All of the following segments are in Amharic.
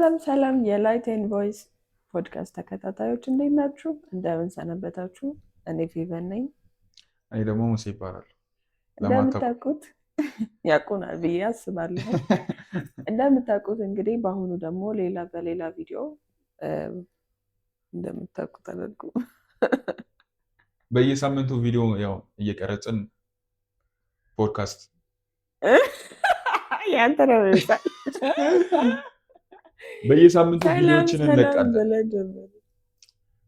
ሰላም የላይት ኤንድ ቮይስ ፖድካስት ተከታታዮች እንዴት ናችሁ? እንደምን ሰነበታችሁ? እኔ ፌቨን ነኝ። እኔ ደግሞ ሙሴ ይባላል። እንደምታውቁት ያውቁናል ብዬ አስባለሁ። እንደምታውቁት እንግዲህ በአሁኑ ደግሞ በሌላ ቪዲዮ እንደምታውቁት አደርጉ በየሳምንቱ ቪዲዮ ያው እየቀረጽን ፖድካስት ያንተ ነው ይባል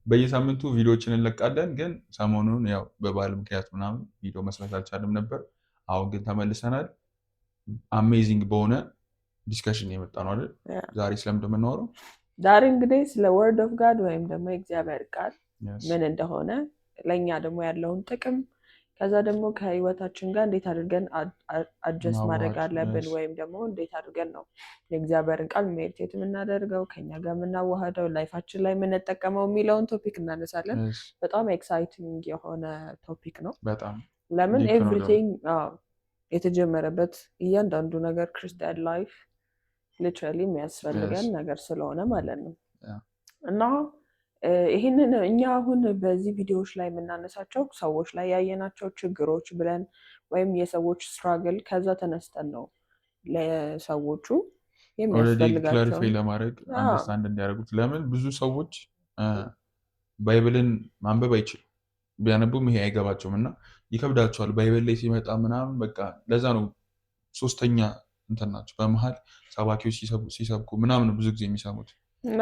በየሳምንቱ ቪዲዮዎችን እንለቃለን። ግን ሰሞኑን ያው በበዓል ምክንያት ምናምን ቪዲዮ መስራት አልቻልም ነበር። አሁን ግን ተመልሰናል። አሜዚንግ በሆነ ዲስከሽን የመጣ ነው አይደል? ዛሬ ስለምንድን ነው የምናወራው? ዛሬ እንግዲህ ስለ ወርድ ኦፍ ጋድ ወይም ደግሞ የእግዚአብሔር ቃል ምን እንደሆነ፣ ለእኛ ደግሞ ያለውን ጥቅም፣ ከዛ ደግሞ ከህይወታችን ጋር እንዴት አድርገን አጀስት ማድረግ አለብን፣ ወይም ደግሞ እንዴት አድርገን ነው የእግዚአብሔርን ቃል ሜዲቴት የምናደርገው፣ ከኛ ጋር የምናዋህደው፣ ላይፋችን ላይ የምንጠቀመው የሚለውን ቶፒክ እናነሳለን። በጣም ኤክሳይቲንግ የሆነ ቶፒክ ነው። ለምን ኤቭሪቲንግ የተጀመረበት እያንዳንዱ ነገር ክርስቲያን ላይፍ ሊትራሊ የሚያስፈልገን ነገር ስለሆነ ማለት ነው። እና ይህንን እኛ አሁን በዚህ ቪዲዮዎች ላይ የምናነሳቸው ሰዎች ላይ ያየናቸው ችግሮች ብለን ወይም የሰዎች ስትራግል ከዛ ተነስተን ነው ለሰዎቹ የሚያስፈልጋቸው ክላሪፋይ ለማድረግ አንደርስታንድ እንዲያደርጉት። ለምን ብዙ ሰዎች ባይብልን ማንበብ አይችሉም፣ ቢያነቡም ይሄ አይገባቸውም እና ይከብዳቸዋል። ባይብል ላይ ሲመጣ ምናምን በቃ ለዛ ነው ሶስተኛ እንትን ናቸው። በመሀል ሰባኪዎች ሲሰብኩ ምናምን ብዙ ጊዜ የሚሰሙት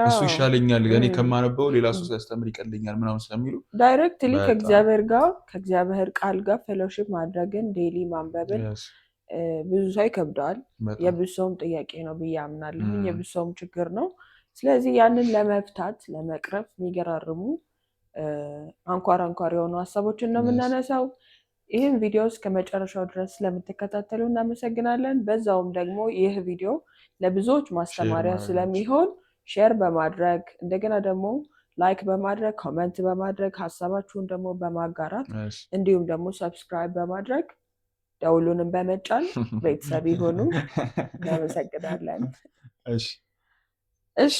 እሱ ይሻለኛል እኔ ከማነበው ሌላ ሰው ሲያስተምር ይቀለኛል ምናምን ስለሚሉ ዳይሬክትሊ ከእግዚአብሔር ጋር ከእግዚአብሔር ቃል ጋር ፌሎሺፕ ማድረግን ዴይሊ ማንበብን ብዙ ሰው ይከብደዋል። የብዙ ሰውም ጥያቄ ነው ብዬ አምናለሁ። የብዙ ሰውም ችግር ነው። ስለዚህ ያንን ለመፍታት ለመቅረፍ የሚገራርሙ አንኳር የሆኑ ሀሳቦችን ነው የምናነሳው። ይህን ቪዲዮ እስከ መጨረሻው ድረስ ስለምትከታተሉ እናመሰግናለን። በዛውም ደግሞ ይህ ቪዲዮ ለብዙዎች ማስተማሪያ ስለሚሆን ሼር በማድረግ እንደገና ደግሞ ላይክ በማድረግ ኮመንት በማድረግ ሀሳባችሁን ደግሞ በማጋራት እንዲሁም ደግሞ ሰብስክራይብ በማድረግ ደውሉንም በመጫን ቤተሰብ ይሆኑ። እናመሰግናለን። እሺ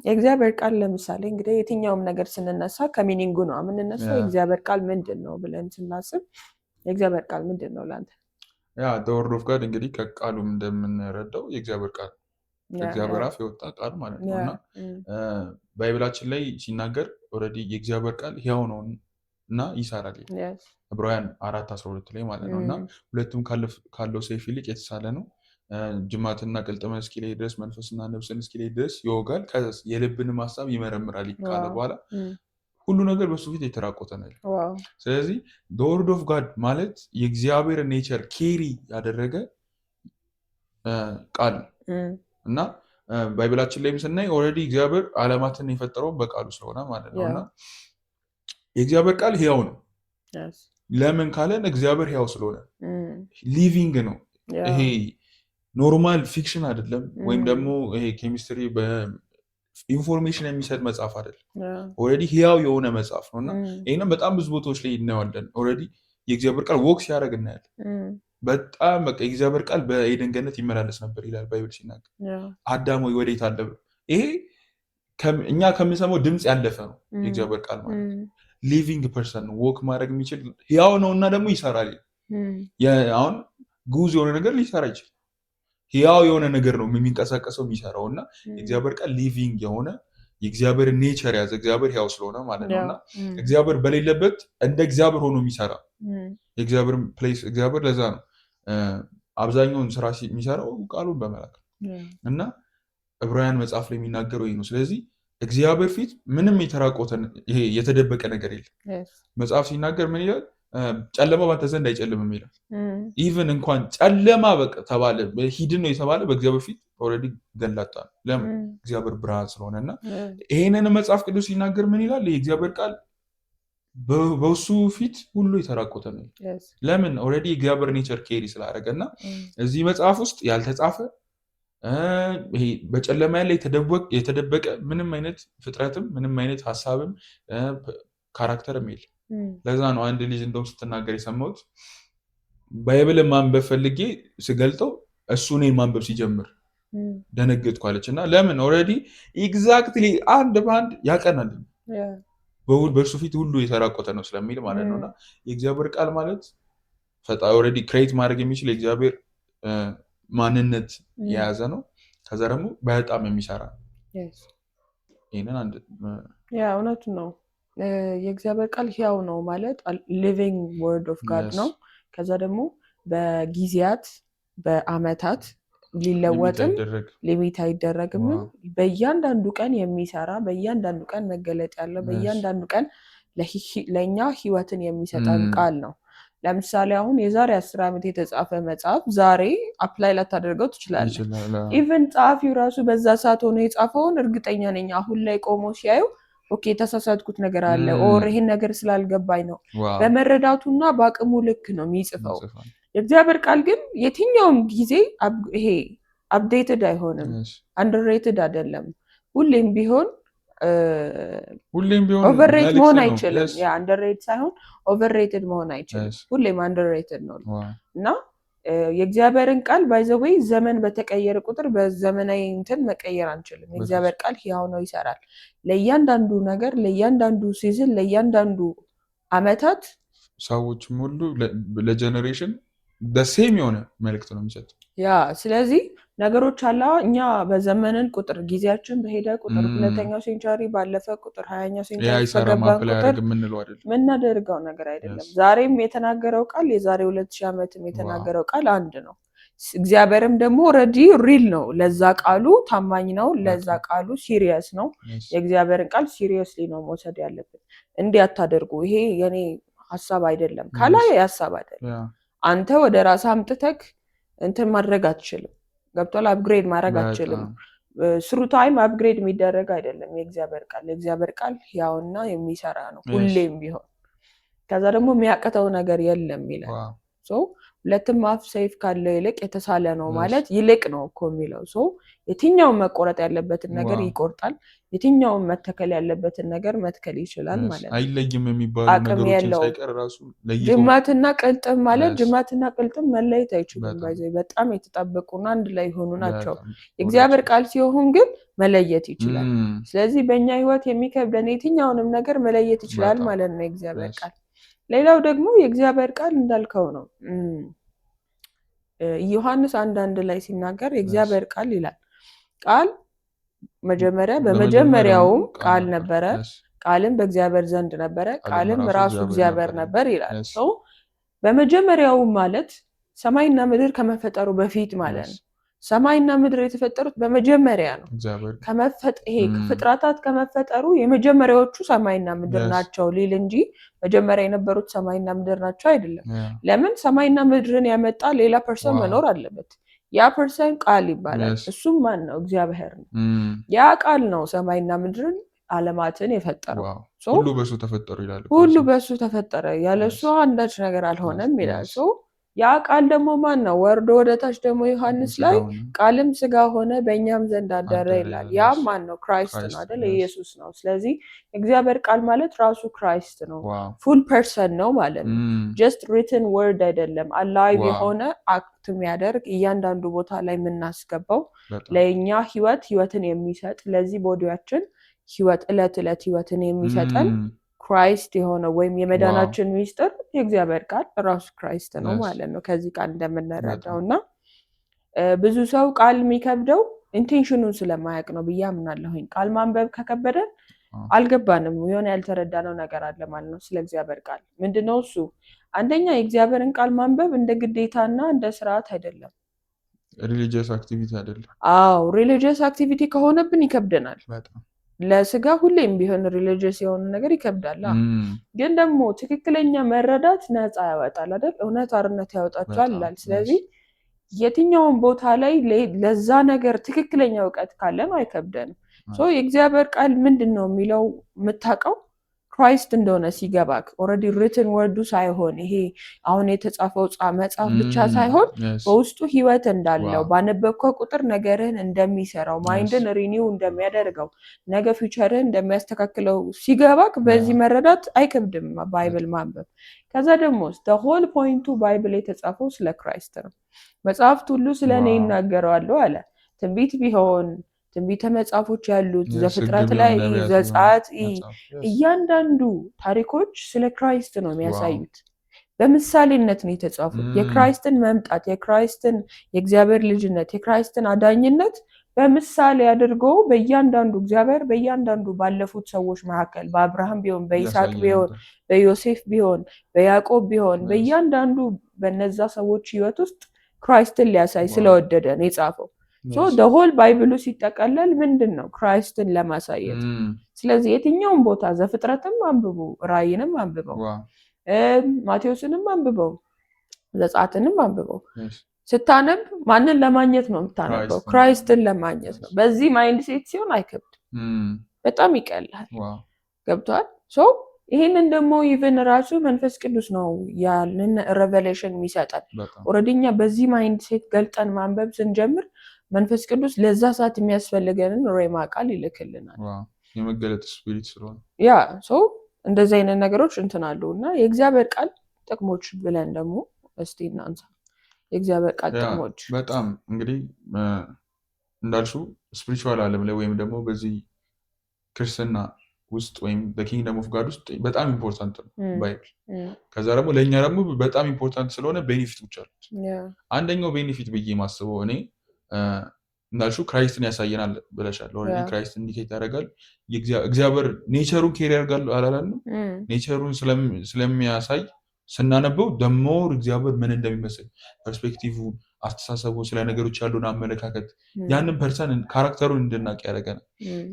የእግዚአብሔር ቃል ለምሳሌ እንግዲህ የትኛውም ነገር ስንነሳ ከሚኒንጉ ነው የምንነሳው። የእግዚአብሔር ቃል ምንድን ነው ብለን ስናስብ የእግዚአብሔር ቃል ምንድን ነው ላንተ? ወርድ ኦፍ ጋድ እንግዲህ ከቃሉም እንደምንረዳው የእግዚአብሔር ቃል ከእግዚአብሔር አፍ የወጣ ቃል ማለት ነው እና ባይብላችን ላይ ሲናገር ኦልሬዲ የእግዚአብሔር ቃል ሕያው ነው እና ይሰራል። ዕብራውያን 4:12 ላይ ማለት ነው እና ሁለቱም ካለው ሰይፍ ይልቅ የተሳለ ነው፣ ጅማትና ቅልጥምን እስኪለይ ድረስ መንፈስና ነፍስን እስኪለይ ድረስ ይወጋል፣ የልብንም ሀሳብ ይመረምራል ካለ በኋላ ሁሉ ነገር በሱ ፊት የተራቆተ ነው። ስለዚህ ወርድ ኦፍ ጋድ ማለት የእግዚአብሔር ኔቸር ኬሪ ያደረገ ቃል እና ባይብላችን ላይም ስናይ ኦልሬዲ እግዚአብሔር ዓለማትን የፈጠረው በቃሉ ስለሆነ ማለት ነው እና የእግዚአብሔር ቃል ሕያው ነው። ለምን ካለን እግዚአብሔር ሕያው ስለሆነ ሊቪንግ ነው። ይሄ ኖርማል ፊክሽን አይደለም፣ ወይም ደግሞ ይሄ ኬሚስትሪ ኢንፎርሜሽን የሚሰጥ መጽሐፍ አይደለም። ኦልሬዲ ሕያው የሆነ መጽሐፍ ነው እና ይህንም በጣም ብዙ ቦታዎች ላይ እናየዋለን። ኦልሬዲ የእግዚአብሔር ቃል ወክ ሲያደርግ እናያለን። በጣም በቃ የእግዚአብሔር ቃል በኤደን ገነት ይመላለስ ነበር ይላል ባይብል ሲናገር። አዳም ሆይ ወዴት አለ ብሎ ይሄ እኛ ከምንሰማው ድምፅ ያለፈ ነው። የእግዚአብሔር ቃል ማለት ሊቪንግ ፐርሰን ነው፣ ወክ ማድረግ የሚችል ሕያው ነው እና ደግሞ ይሰራል። አሁን ጉዝ የሆነ ነገር ሊሰራ ይችላል፣ ሕያው የሆነ ነገር ነው የሚንቀሳቀሰው የሚሰራው እና የእግዚአብሔር ቃል ሊቪንግ የሆነ የእግዚአብሔር ኔቸር ያዘ እግዚአብሔር ሕያው ስለሆነ ማለት ነው እና እግዚአብሔር በሌለበት እንደ እግዚአብሔር ሆኖ የሚሰራ የእግዚአብሔር ፕሌስ እግዚአብሔር ለዛ ነው አብዛኛውን ስራ የሚሰራው ቃሉን በመላክ እና ዕብራውያን መጽሐፍ ላይ የሚናገረው ይህ ነው። ስለዚህ እግዚአብሔር ፊት ምንም የተራቆተ ይሄ የተደበቀ ነገር የለም። መጽሐፍ ሲናገር ምን ይላል? ጨለማ ባንተ ዘንድ አይጨልምም ይላል። ኢቭን እንኳን ጨለማ በቃ ተባለ ሂድን ነው የተባለ በእግዚአብሔር ፊት ኦልሬዲ ገላጣ ነው። ለምን? እግዚአብሔር ብርሃን ስለሆነ እና ይሄንን መጽሐፍ ቅዱስ ሲናገር ምን ይላል? የእግዚአብሔር ቃል በሱ ፊት ሁሉ የተራቆተ ነው። ለምን? ኦልሬዲ የእግዚአብሔር ኔቸር ኬሪ ስላደረገ እና እዚህ መጽሐፍ ውስጥ ያልተጻፈ ይሄ በጨለማ ያለ የተደበቀ ምንም አይነት ፍጥረትም ምንም አይነት ሀሳብም ካራክተርም የለም። ለዛ ነው አንድ ልጅ እንደውም ስትናገር የሰማሁት ባይብልን ማንበብ ፈልጌ ስገልጠው እሱ እኔን ማንበብ ሲጀምር ደነገጥኳለች እና ለምን ኦልሬዲ ኤግዛክትሊ አንድ በአንድ ያቀናል በእሱ ፊት ሁሉ የተራቆተ ነው ስለሚል ማለት ነው። እና የእግዚአብሔር ቃል ማለት ኦልሬዲ ክሬት ማድረግ የሚችል የእግዚአብሔር ማንነት የያዘ ነው። ከዛ ደግሞ በጣም የሚሰራ ይህንን አንድ እውነቱ ነው። የእግዚአብሔር ቃል ሕያው ነው ማለት ሊቪንግ ወርድ ኦፍ ጋድ ነው። ከዛ ደግሞ በጊዜያት በአመታት ሊለወጥም ሊሚት አይደረግም። በእያንዳንዱ ቀን የሚሰራ በእያንዳንዱ ቀን መገለጥ ያለው በእያንዳንዱ ቀን ለእኛ ህይወትን የሚሰጠን ቃል ነው። ለምሳሌ አሁን የዛሬ 10 ዓመት የተጻፈ መጽሐፍ ዛሬ አፕላይ ላታደርገው ትችላለህ። ኢቭን ጸሐፊው ራሱ በዛ ሰዓት ሆኖ የጻፈውን እርግጠኛ ነኝ አሁን ላይ ቆሞ ሲያዩ ኦኬ የተሳሳትኩት ነገር አለ ኦር ይሄን ነገር ስላልገባኝ ነው በመረዳቱና በአቅሙ ልክ ነው የሚጽፈው። የእግዚአብሔር ቃል ግን የትኛውም ጊዜ ይሄ አፕዴትድ አይሆንም፣ አንደርሬትድ አይደለም። ሁሌም ቢሆን ኦቨርሬት መሆን አይችልም። ያ አንደርሬት ሳይሆን ኦቨርሬትድ መሆን አይችልም። ሁሌም አንደርሬትድ ነው። እና የእግዚአብሔርን ቃል ባይ ዘ ዌይ ዘመን በተቀየረ ቁጥር በዘመናዊ እንትን መቀየር አንችልም። የእግዚአብሔር ቃል ሕያው ነው፣ ይሰራል። ለእያንዳንዱ ነገር፣ ለእያንዳንዱ ሲዝን፣ ለእያንዳንዱ አመታት ሰዎችም ሁሉ ለጀኔሬሽን በሴም የሆነ መልእክት ነው የሚሰጥ። ያ ስለዚህ ነገሮች አላ እኛ በዘመንን ቁጥር ጊዜያችን በሄደ ቁጥር 2ኛው ሴንቸሪ ባለፈ ቁጥር 20ኛው ሴንቸሪ በገባን ቁጥር ምናደርገው ነገር አይደለም። ዛሬም የተናገረው ቃል የዛሬ 2000 ዓመትም የተናገረው ቃል አንድ ነው። እግዚአብሔርም ደግሞ ኦልሬዲ ሪል ነው፣ ለዛ ቃሉ ታማኝ ነው፣ ለዛ ቃሉ ሲሪየስ ነው። የእግዚአብሔርን ቃል ሲሪየስሊ ነው መውሰድ ያለብን። እንዲህ አታደርጉ፣ ይሄ የኔ ሀሳብ አይደለም ካላይ ሀሳብ አይደለም። አንተ ወደ ራስህ አምጥተክ እንትን ማድረግ አትችልም። ገብቷል? አፕግሬድ ማድረግ አትችልም። ስሩ ታይም አፕግሬድ የሚደረግ አይደለም የእግዚአብሔር ቃል ሕያውና የሚሰራ ነው ሁሌም ቢሆን። ከዛ ደግሞ የሚያቅተው ነገር የለም ይላል። ሁለትም አፍ ሰይፍ ካለው ይልቅ የተሳለ ነው ማለት ይልቅ ነው እኮ የሚለው። የትኛውን መቆረጥ ያለበትን ነገር ይቆርጣል፣ የትኛውን መተከል ያለበትን ነገር መትከል ይችላል ማለት ነው። አይለይም የሚባሉ ነገሮችን ሳይቀር ራሱ ለይቶ ጅማትና ቅልጥም ማለት ጅማትና ቅልጥም መለየት አይችሉም። በጣም የተጣበቁና አንድ ላይ የሆኑ ናቸው። የእግዚአብሔር ቃል ሲሆን ግን መለየት ይችላል። ስለዚህ በእኛ ህይወት የሚከብደን የትኛውንም ነገር መለየት ይችላል ማለት ነው የእግዚአብሔር ቃል። ሌላው ደግሞ የእግዚአብሔር ቃል እንዳልከው ነው። ዮሐንስ 1:1 ላይ ሲናገር የእግዚአብሔር ቃል ይላል ቃል መጀመሪያ በመጀመሪያውም ቃል ነበረ፣ ቃልም በእግዚአብሔር ዘንድ ነበረ፣ ቃልም ራሱ እግዚአብሔር ነበር ይላል። በመጀመሪያው ማለት ሰማይና ምድር ከመፈጠሩ በፊት ማለት ነው። ሰማይና ምድር የተፈጠሩት በመጀመሪያ ነው። ፍጥረታት ከመፈጠሩ የመጀመሪያዎቹ ሰማይና ምድር ናቸው ሊል እንጂ መጀመሪያ የነበሩት ሰማይና ምድር ናቸው አይደለም። ለምን? ሰማይና ምድርን ያመጣ ሌላ ፐርሰን መኖር አለበት። ያ ፐርሰን ቃል ይባላል። እሱም ማን ነው? እግዚአብሔር ነው። ያ ቃል ነው ሰማይና ምድርን ዓለማትን የፈጠረው። ሁሉ በሱ ተፈጠሩ ይላል። ሁሉ በሱ ተፈጠረ፣ ያለሱ አንዳች ነገር አልሆነም ይላል። ያ ቃል ደግሞ ማን ነው? ወርዶ ወደታች ደግሞ ዮሐንስ ላይ ቃልም ስጋ ሆነ በእኛም ዘንድ አደረ ይላል። ያ ማን ነው? ክራይስት ነው አይደል? ኢየሱስ ነው። ስለዚህ እግዚአብሔር ቃል ማለት ራሱ ክራይስት ነው። ፉል ፐርሰን ነው ማለት ነው። ጀስት ሪትን ወርድ አይደለም። አላይቭ የሆነ አክት የሚያደርግ እያንዳንዱ ቦታ ላይ የምናስገባው ለእኛ ህይወትን የሚሰጥ ለዚህ ቦዲያችን ህይወት ዕለት ዕለት ህይወትን የሚሰጠን ክራይስት የሆነ ወይም የመዳናችን ሚስጥር የእግዚአብሔር ቃል ራሱ ክራይስት ነው ማለት ነው። ከዚህ ቃል እንደምንረዳው እና ብዙ ሰው ቃል የሚከብደው ኢንቴንሽኑን ስለማያውቅ ነው ብዬ አምናለሁኝ። ቃል ማንበብ ከከበደን አልገባንም፣ የሆነ ያልተረዳነው ነገር አለ ማለት ነው ስለ እግዚአብሔር ቃል። ምንድነው እሱ? አንደኛ የእግዚአብሔርን ቃል ማንበብ እንደ ግዴታና እንደ ስርዓት አይደለም፣ ሪሊጂየስ አክቲቪቲ አይደለም። አዎ ሪሊጂየስ አክቲቪቲ ከሆነብን ይከብደናል። ለስጋ ሁሌም ቢሆን ሪሊጂየስ የሆነ ነገር ይከብዳል። ግን ደግሞ ትክክለኛ መረዳት ነፃ ያወጣል አይደል? እውነት አርነት ያወጣቸዋል ይላል። ስለዚህ የትኛውን ቦታ ላይ ለዛ ነገር ትክክለኛ እውቀት ካለን አይከብደንም። የእግዚአብሔር ቃል ምንድን ነው የሚለው የምታውቀው ክራይስት እንደሆነ ሲገባክ ኦልሬዲ ሪትን ወርዱ ሳይሆን ይሄ አሁን የተጻፈው መጽሐፍ ብቻ ሳይሆን በውስጡ ህይወት እንዳለው ባነበብከው ቁጥር ነገርህን እንደሚሰራው ማይንድን ሪኒው እንደሚያደርገው ነገ ፊውቸርህን እንደሚያስተካክለው ሲገባክ በዚህ መረዳት አይከብድም ባይብል ማንበብ። ከዛ ደግሞ ሆል ፖይንቱ ባይብል የተጻፈው ስለ ክራይስት ነው። መጽሐፍት ሁሉ ስለ እኔ ይናገራሉ አለ። ትንቢት ቢሆን ትንቢተ መጽሐፎች ያሉት ዘፍጥረት ላይ ዘጸአት እያንዳንዱ ታሪኮች ስለ ክራይስት ነው የሚያሳዩት። በምሳሌነት ነው የተጻፉት። የክራይስትን መምጣት፣ የክራይስትን የእግዚአብሔር ልጅነት፣ የክራይስትን አዳኝነት በምሳሌ አድርጎ በእያንዳንዱ እግዚአብሔር በእያንዳንዱ ባለፉት ሰዎች መካከል በአብርሃም ቢሆን በይስሐቅ ቢሆን በዮሴፍ ቢሆን በያዕቆብ ቢሆን በእያንዳንዱ በነዛ ሰዎች ህይወት ውስጥ ክራይስትን ሊያሳይ ስለወደደ ነው የጻፈው። ሶ ሆል ባይብሉ ሲጠቀለል ምንድነው? ክራይስትን ለማሳየት። ስለዚህ የትኛውም ቦታ ዘፍጥረትም አንብቡ፣ ራእይንም አንብበው፣ ማቴዎስንም አንብበው፣ ዘጸአትንም አንብበው። ስታነብ ማንን ለማግኘት ነው የምታነበው? ክራይስትን ለማግኘት ነው። በዚህ ማይንድ ሴት ሲሆን አይከብድም፣ በጣም ይቀላል። ገብቷል? ሶ ይሄንን ደግሞ ኢቭን ራሱ መንፈስ ቅዱስ ነው ያንን ሬቨሌሽን የሚሰጠን። ኦልሬዲ እኛ በዚህ ማይንድ ሴት ገልጠን ማንበብ ስንጀምር መንፈስ ቅዱስ ለዛ ሰዓት የሚያስፈልገንን ሬማ ቃል ይልክልናል። የመገለጥ ስፒሪት ስለሆነ ያ ሶ እንደዚህ አይነት ነገሮች እንትን አሉ እና የእግዚአብሔር ቃል ጥቅሞች ብለን ደግሞ እስቲ እናንሳ። የእግዚአብሔር ቃል ጥቅሞች በጣም እንግዲህ እንዳልሽው ስፒሪቹዋል ዓለም ላይ ወይም ደግሞ በዚህ ክርስትና ውስጥ ወይም በኪንግደም ኦፍ ጋድ ውስጥ በጣም ኢምፖርታንት ነው ባይብል። ከዛ ደግሞ ለእኛ ደግሞ በጣም ኢምፖርታንት ስለሆነ ቤኔፊቶች አሉት። አንደኛው ቤኔፊት ብዬ ማስበው እኔ እንዳልሽው ክራይስትን ያሳየናል ብለሻል። ኦልሬዲ ክራይስት ኢንዲኬት ያደርጋል። እግዚአብሔር ኔቸሩን ኬር ያደርጋል አላላልንም? ኔቸሩን ስለሚያሳይ ስናነበው ደሞር እግዚአብሔር ምን እንደሚመስል ፐርስፔክቲቭ፣ አስተሳሰቡ፣ ስለ ነገሮች ያሉን አመለካከት ያንን ፐርሰን ካራክተሩን እንድናቅ ያደርገናል።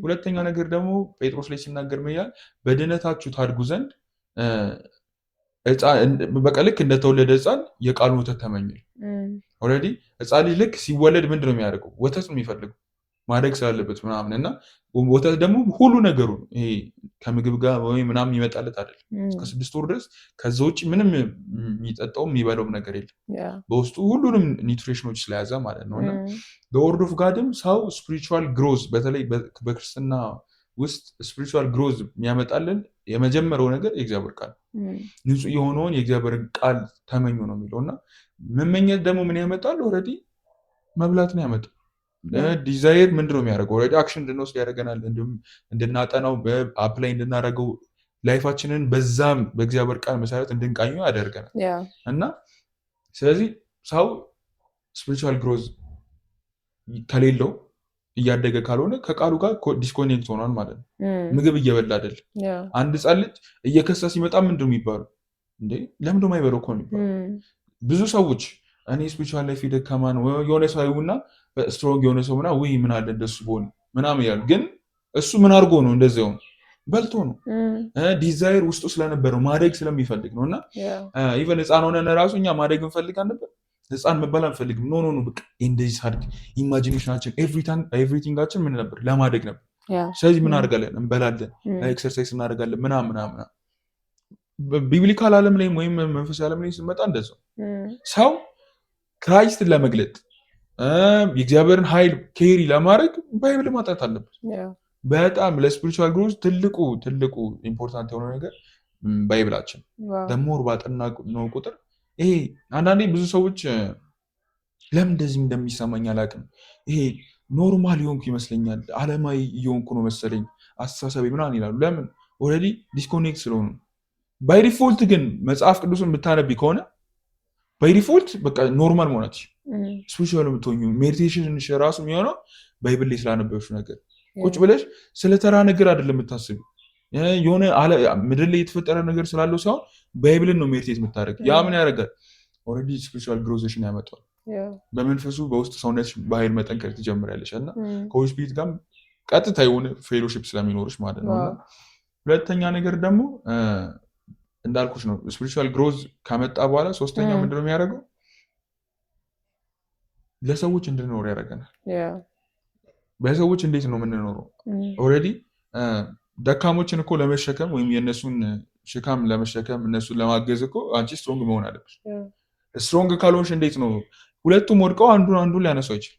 ሁለተኛ ነገር ደግሞ ጴጥሮስ ላይ ሲናገር ምያል በድነታችሁ ታድጉ ዘንድ በቃ ልክ እንደተወለደ ህፃን የቃሉን ወተት ተመኙ። ኦልሬዲ ህፃን ልጅ ልክ ሲወለድ ምንድን ነው የሚያደርገው? ወተት ነው የሚፈልገው ማደግ ስላለበት ምናምን እና ወተት ደግሞ ሁሉ ነገሩ ይሄ ከምግብ ጋር ወይ ምናምን ይመጣለት አይደለም። እስከ 6 ወር ድረስ ከዛ ውጭ ምንም የሚጠጣው የሚበላውም ነገር የለም። በውስጡ ሁሉንም ኒውትሪሽኖች ስለያዘ ማለት ነው። እና በወርድ ኦፍ ጋድም ሰው ስፒሪቹዋል ግሮዝ በተለይ በክርስትና ውስጥ ስፒሪቹዋል ግሮዝ የሚያመጣልን የመጀመሪያው ነገር የእግዚአብሔር ቃል ንጹህ የሆነውን የእግዚአብሔርን ቃል ተመኙ ነው የሚለው እና መመኘት ደግሞ ምን ያመጣል? ኦልሬዲ መብላት ነው ያመጣል። ዲዛይር ምንድን ነው የሚያደርገው? ኦልሬዲ አክሽን እንድንወስድ ያደርገናል፣ እንድናጠናው፣ በአፕላይ እንድናደርገው፣ ላይፋችንን በዛም በእግዚአብሔር ቃል መሰረት እንድንቃኙ ያደርገናል። እና ስለዚህ ሰው ስፒሪቹዋል ግሮዝ ከሌለው እያደገ ካልሆነ ከቃሉ ጋር ዲስኮኔክት ሆኗል ማለት ነው። ምግብ እየበላ አይደለም። አንድ ህፃን ልጅ እየከሳ ሲመጣ ምንድን ነው የሚባለው? እንዴ ለምንድን ነው የማይበለው እኮ ነው የሚባለው። ብዙ ሰዎች እኔ ስፒሪቹዋል ላይፍ ደካማ ነው የሆነ ሰው አይውና ስትሮንግ የሆነ ሰው ምናምን ወይ ምን አለ እንደሱ በሆነ ምናምን ያሉ፣ ግን እሱ ምን አድርጎ ነው እንደዚያው ነው? በልቶ ነው። ዲዛይር ውስጡ ስለነበረው ማደግ ስለሚፈልግ ነው። እና ኢቨን ህፃን ሆነን ራሱ እኛ ማደግ እንፈልጋለን ነበር። ህፃን መባል አንፈልግም። ኖ በቃ እንደዚህ ሳድግ ኢማጂኔሽናችን ኤቭሪቲንጋችን ምን ነበር? ለማደግ ነበር። ስለዚህ ምን አድርጋለን? እንበላለን፣ ኤክሰርሳይዝ እናደርጋለን ምናምን። ቢብሊካል ዓለም ላይ ወይም መንፈሳዊ ዓለም ላይ ስንመጣ እንደዛው ሰው ክራይስትን ለመግለጥ የእግዚአብሔርን ኃይል ኬሪ ለማድረግ ባይብል ማጣት አለበት። በጣም ለስፒሪቹዋል ግሮዝ ትልቁ ኢምፖርታንት የሆነ ነገር ባይብላችን ደሞር ባጠና ነው ቁጥር ይሄ አንዳንዴ ብዙ ሰዎች ለምን እንደዚህ እንደሚሰማኝ አላውቅም፣ ይሄ ኖርማል የሆንኩ ይመስለኛል፣ ዓለማዊ እየሆንኩ ነው መሰለኝ አስተሳሰቤ ምናምን ይላሉ። ለምን? ኦልሬዲ ዲስኮኔክት ስለሆኑ። ባይ ዲፎልት ግን መጽሐፍ ቅዱስን ብታነቢ ከሆነ ባይ ዲፎልት በቃ ኖርማል መሆናች ስፒሪቹዋል የምትሆኙ ሜዲቴሽን ራሱ የሚሆነው ባይብል ላይ ስላነበብሽ ነገር ቁጭ ብለሽ ስለተራ ነገር አይደለም የምታስቢ፣ የሆነ ምድር ላይ የተፈጠረ ነገር ስላለው ሳይሆን ባይብልን ነው ሜዲቴት የምታደርግ። ያ ምን ያደርጋል? ኦልሬዲ ስፒሪቹዋል ግሮዜሽን ያመጣል። በመንፈሱ በውስጥ ሰውነት በኃይል መጠንከር ትጀምሪያለሽ እና ከሆሊ ስፒሪት ጋር ቀጥታ የሆነ ፌሎሺፕ ስለሚኖርሽ ማለት ነው። ሁለተኛ ነገር ደግሞ እንዳልኩሽ ነው፣ ስፒሪቹዋል ግሮዝ ከመጣ በኋላ ሶስተኛው ምንድነው የሚያደርገው? ለሰዎች እንድንኖር ያደርገናል። በሰዎች እንዴት ነው የምንኖረው? ኦልሬዲ ደካሞችን እኮ ለመሸከም ወይም የእነሱን ሽካም ለመሸከም እነሱን ለማገዝ እኮ አንቺ ስትሮንግ መሆን አለብሽ። ስትሮንግ ካልሆንሽ እንዴት ነው? ሁለቱም ወድቀው አንዱን ሊያነሱ አይችልም።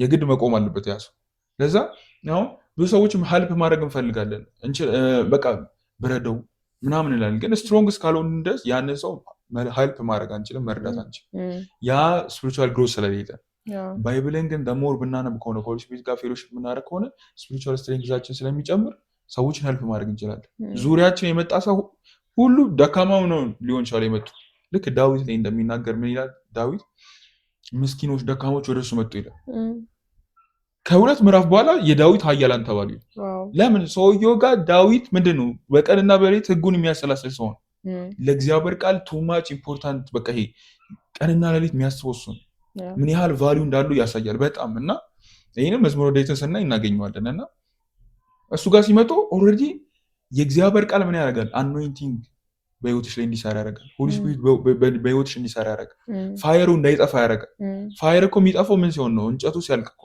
የግድ መቆም አለበት ያ ሰው። ለዛ አሁን ብዙ ሰዎችም ሀልፕ ማድረግ እንፈልጋለን፣ በቃ ብረደው ምናምን እንላለን። ግን ስትሮንግ እስካልሆን ድረስ ያንን ሰው ሀልፕ ማድረግ አንችልም፣ መርዳት አንችልም። ያ ስፒሪቹዋል ግሮዝ ስለሌለ ባይብልን ግን ደሞር ብናነብ ከሆነ ከሆሊ ስፒሪት ጋር ፌሎሺፕ ብናደርግ ከሆነ ስፒሪቹዋል ስትሬንግዛችን ስለሚጨምር ሰዎችን ሄልፕ ማድረግ እንችላለን። ዙሪያችን የመጣ ሰው ሁሉ ደካማው ነው ሊሆን ይችላል የመጡ ልክ ዳዊት ላይ እንደሚናገር ምን ይላል ዳዊት? ምስኪኖች ደካሞች ወደሱ መጡ ይላል። ከሁለት ምዕራፍ በኋላ የዳዊት ኃያላን ተባሉ። ለምን? ሰውየው ጋር ዳዊት ምንድን ነው በቀንና በሌሊት ህጉን የሚያሰላስል ሰው ነው። ለእግዚአብሔር ቃል ቱማች ኢምፖርታንት በቃ ይሄ ቀንና ሌሊት የሚያስበው እሱ ነው። ምን ያህል ቫሊዩ እንዳለው ያሳያል በጣም እና ይህንም መዝሙረ ዳዊትን ስናይ እናገኘዋለን። እና እሱ ጋር ሲመጡ ኦልሬዲ የእግዚአብሔር ቃል ምን ያደርጋል? አኖይንቲንግ በህይወትሽ ላይ እንዲሰራ ያደርጋል። ሆሊ ስፒሪት በህይወትሽ እንዲሰራ ያደርጋል። ፋየሩ እንዳይጠፋ ያደርጋል። ፋየር እኮ የሚጠፋው ምን ሲሆን ነው? እንጨቱ ሲያልቅ እኮ።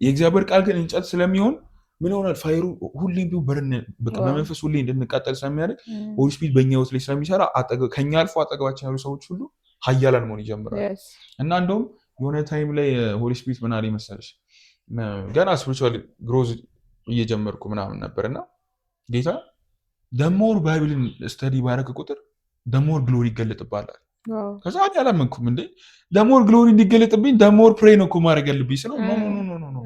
የእግዚአብሔር ቃል ግን እንጨት ስለሚሆን ምን ሆናል? ፋየሩ ሁሌም ቢሆን በቃ በመንፈስ ሁሌ እንድንቃጠል ስለሚያደርግ ሆሊ ስፒሪት በእኛ ህይወት ላይ ስለሚሰራ ከኛ አልፎ አጠገባችን ያሉ ሰዎች ሁሉ ኃያላን መሆን ይጀምራል። እና እንደውም የሆነ ታይም ላይ ሆሊ ስፒሪት ምን አለኝ መሰለሽ? ገና ስፒሪቹዋል ግሮዝ እየጀመርኩ ምናምን ነበርና ጌታ ደሞር ባይብልን ስተዲ ባረክ ቁጥር ደሞር ግሎሪ ይገለጥባል። ከዛ እኔ አላመንኩም። እንዴ ደሞር ግሎሪ እንዲገለጥብኝ ደሞር ፕሬይ ነው እኮ ማድረግ ያለብኝ ስለው ኖ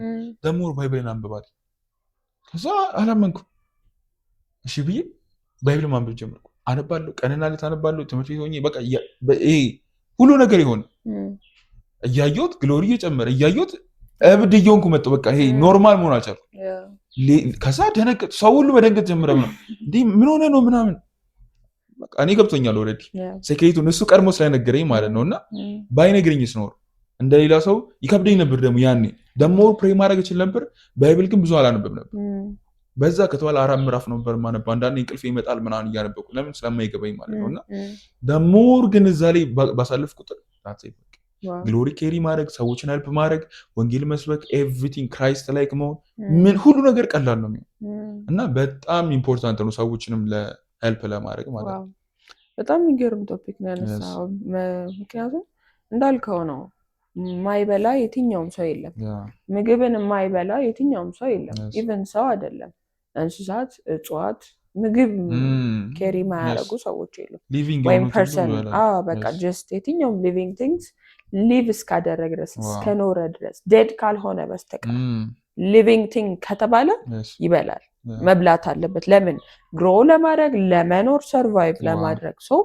ደሞር ባይብልን አንብባል። ከዛ አላመንኩም። እሺ ብዬ ባይብል ማንበብ ጀመርኩ። አነባለሁ፣ ቀንና ሌሊት አነባለሁ። ትምህርት ቤት ሆኜ በቃ ይሄ ሁሉ ነገር የሆነ እያየሁት ግሎሪ እየጨመረ እያየሁት እብድ እየሆንኩ መጣሁ። በቃ ይሄ ኖርማል መሆን አልቻልኩም። ከዛ ደነገጥ ሰው ሁሉ በደንገጥ ጀምረ እንዲህ ምን ሆነ ነው ምናምን እኔ ገብቶኛል ኦልሬዲ ሴክሬቱን እሱ ቀድሞ ስለነገረኝ ማለት ነው። እና ባይነግረኝ ስኖር እንደሌላ ሰው ይከብደኝ ነበር። ደግሞ ያኔ ደግሞ ፕሬይ ማድረግ እችል ነበር። ባይብል ግን ብዙ አላነበብ ነበር። በዛ ከተባለ 4 ምዕራፍ ነበር ማነብ። አንዳንዴ እንቅልፍ ይመጣል ምናምን እያነበብኩ ለምን ስለማይገባኝ ማለት ነው። እና ደግሞ ግን እዛ ላይ ባሳልፍ ቁጥር ግሎሪ ኬሪ ማድረግ፣ ሰዎችን ሄልፕ ማድረግ፣ ወንጌል መስበክ፣ ኤቭሪቲንግ ክራይስት ላይክ መሆን ምን ሁሉ ነገር ቀላል ነው የሚሆን እና በጣም ኢምፖርታንት ነው ሰዎችንም ለሄልፕ ለማድረግ ማለት ነው። በጣም የሚገርም ቶፒክ ነው ያነሳው። ምክንያቱም እንዳልከው ነው የማይበላ የትኛውም ሰው የለም። ምግብን የማይበላ የትኛውም ሰው የለም። ኢቨን ሰው አይደለም እንስሳት፣ እጽዋት ምግብ ኬሪ ማያደርጉ ሰዎች የሉም። ወይም ፐርሰን በቃ ጀስት የትኛውም ሊቪንግ ቲንግስ ሊቭ እስካደረግ ድረስ እስከኖረ ድረስ ዴድ ካልሆነ በስተቀር ሊቪንግ ቲንግ ከተባለ ይበላል፣ መብላት አለበት። ለምን? ግሮ ለማድረግ ለመኖር፣ ሰርቫይቭ ለማድረግ። ሶ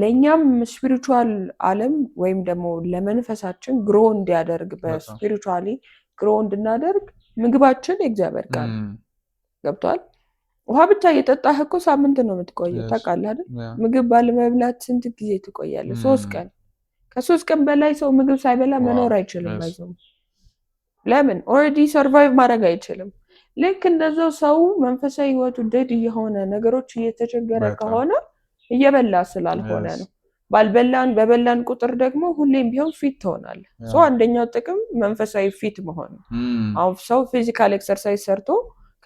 ለእኛም ስፒሪቹዋል ዓለም ወይም ደግሞ ለመንፈሳችን ግሮ እንዲያደርግ በስፒሪቹዋሊ ግሮ እንድናደርግ ምግባችን የእግዚአብሔር ቃል ገብቷል። ውሃ ብቻ እየጠጣህ እኮ ሳምንት ነው የምትቆየው ታውቃለህ አይደል? ምግብ ባለመብላት ስንት ጊዜ ትቆያለህ? 3 ቀን። ከ3 ቀን በላይ ሰው ምግብ ሳይበላ መኖር አይችልም። ለምን? ኦልሬዲ ሰርቫይቭ ማድረግ አይችልም። ልክ እንደዛው ሰው መንፈሳዊ ህይወቱ ደድ እየሆነ ነገሮች እየተቸገረ ከሆነ እየበላ ስላልሆነ ነው። በበላን ቁጥር ደግሞ ሁሌም ቢሆን ፊት ትሆናለህ። አንደኛው ጥቅም መንፈሳዊ ፊት መሆን ነው። አሁን ሰው ፊዚካል ኤክሰርሳይዝ ሰርቶ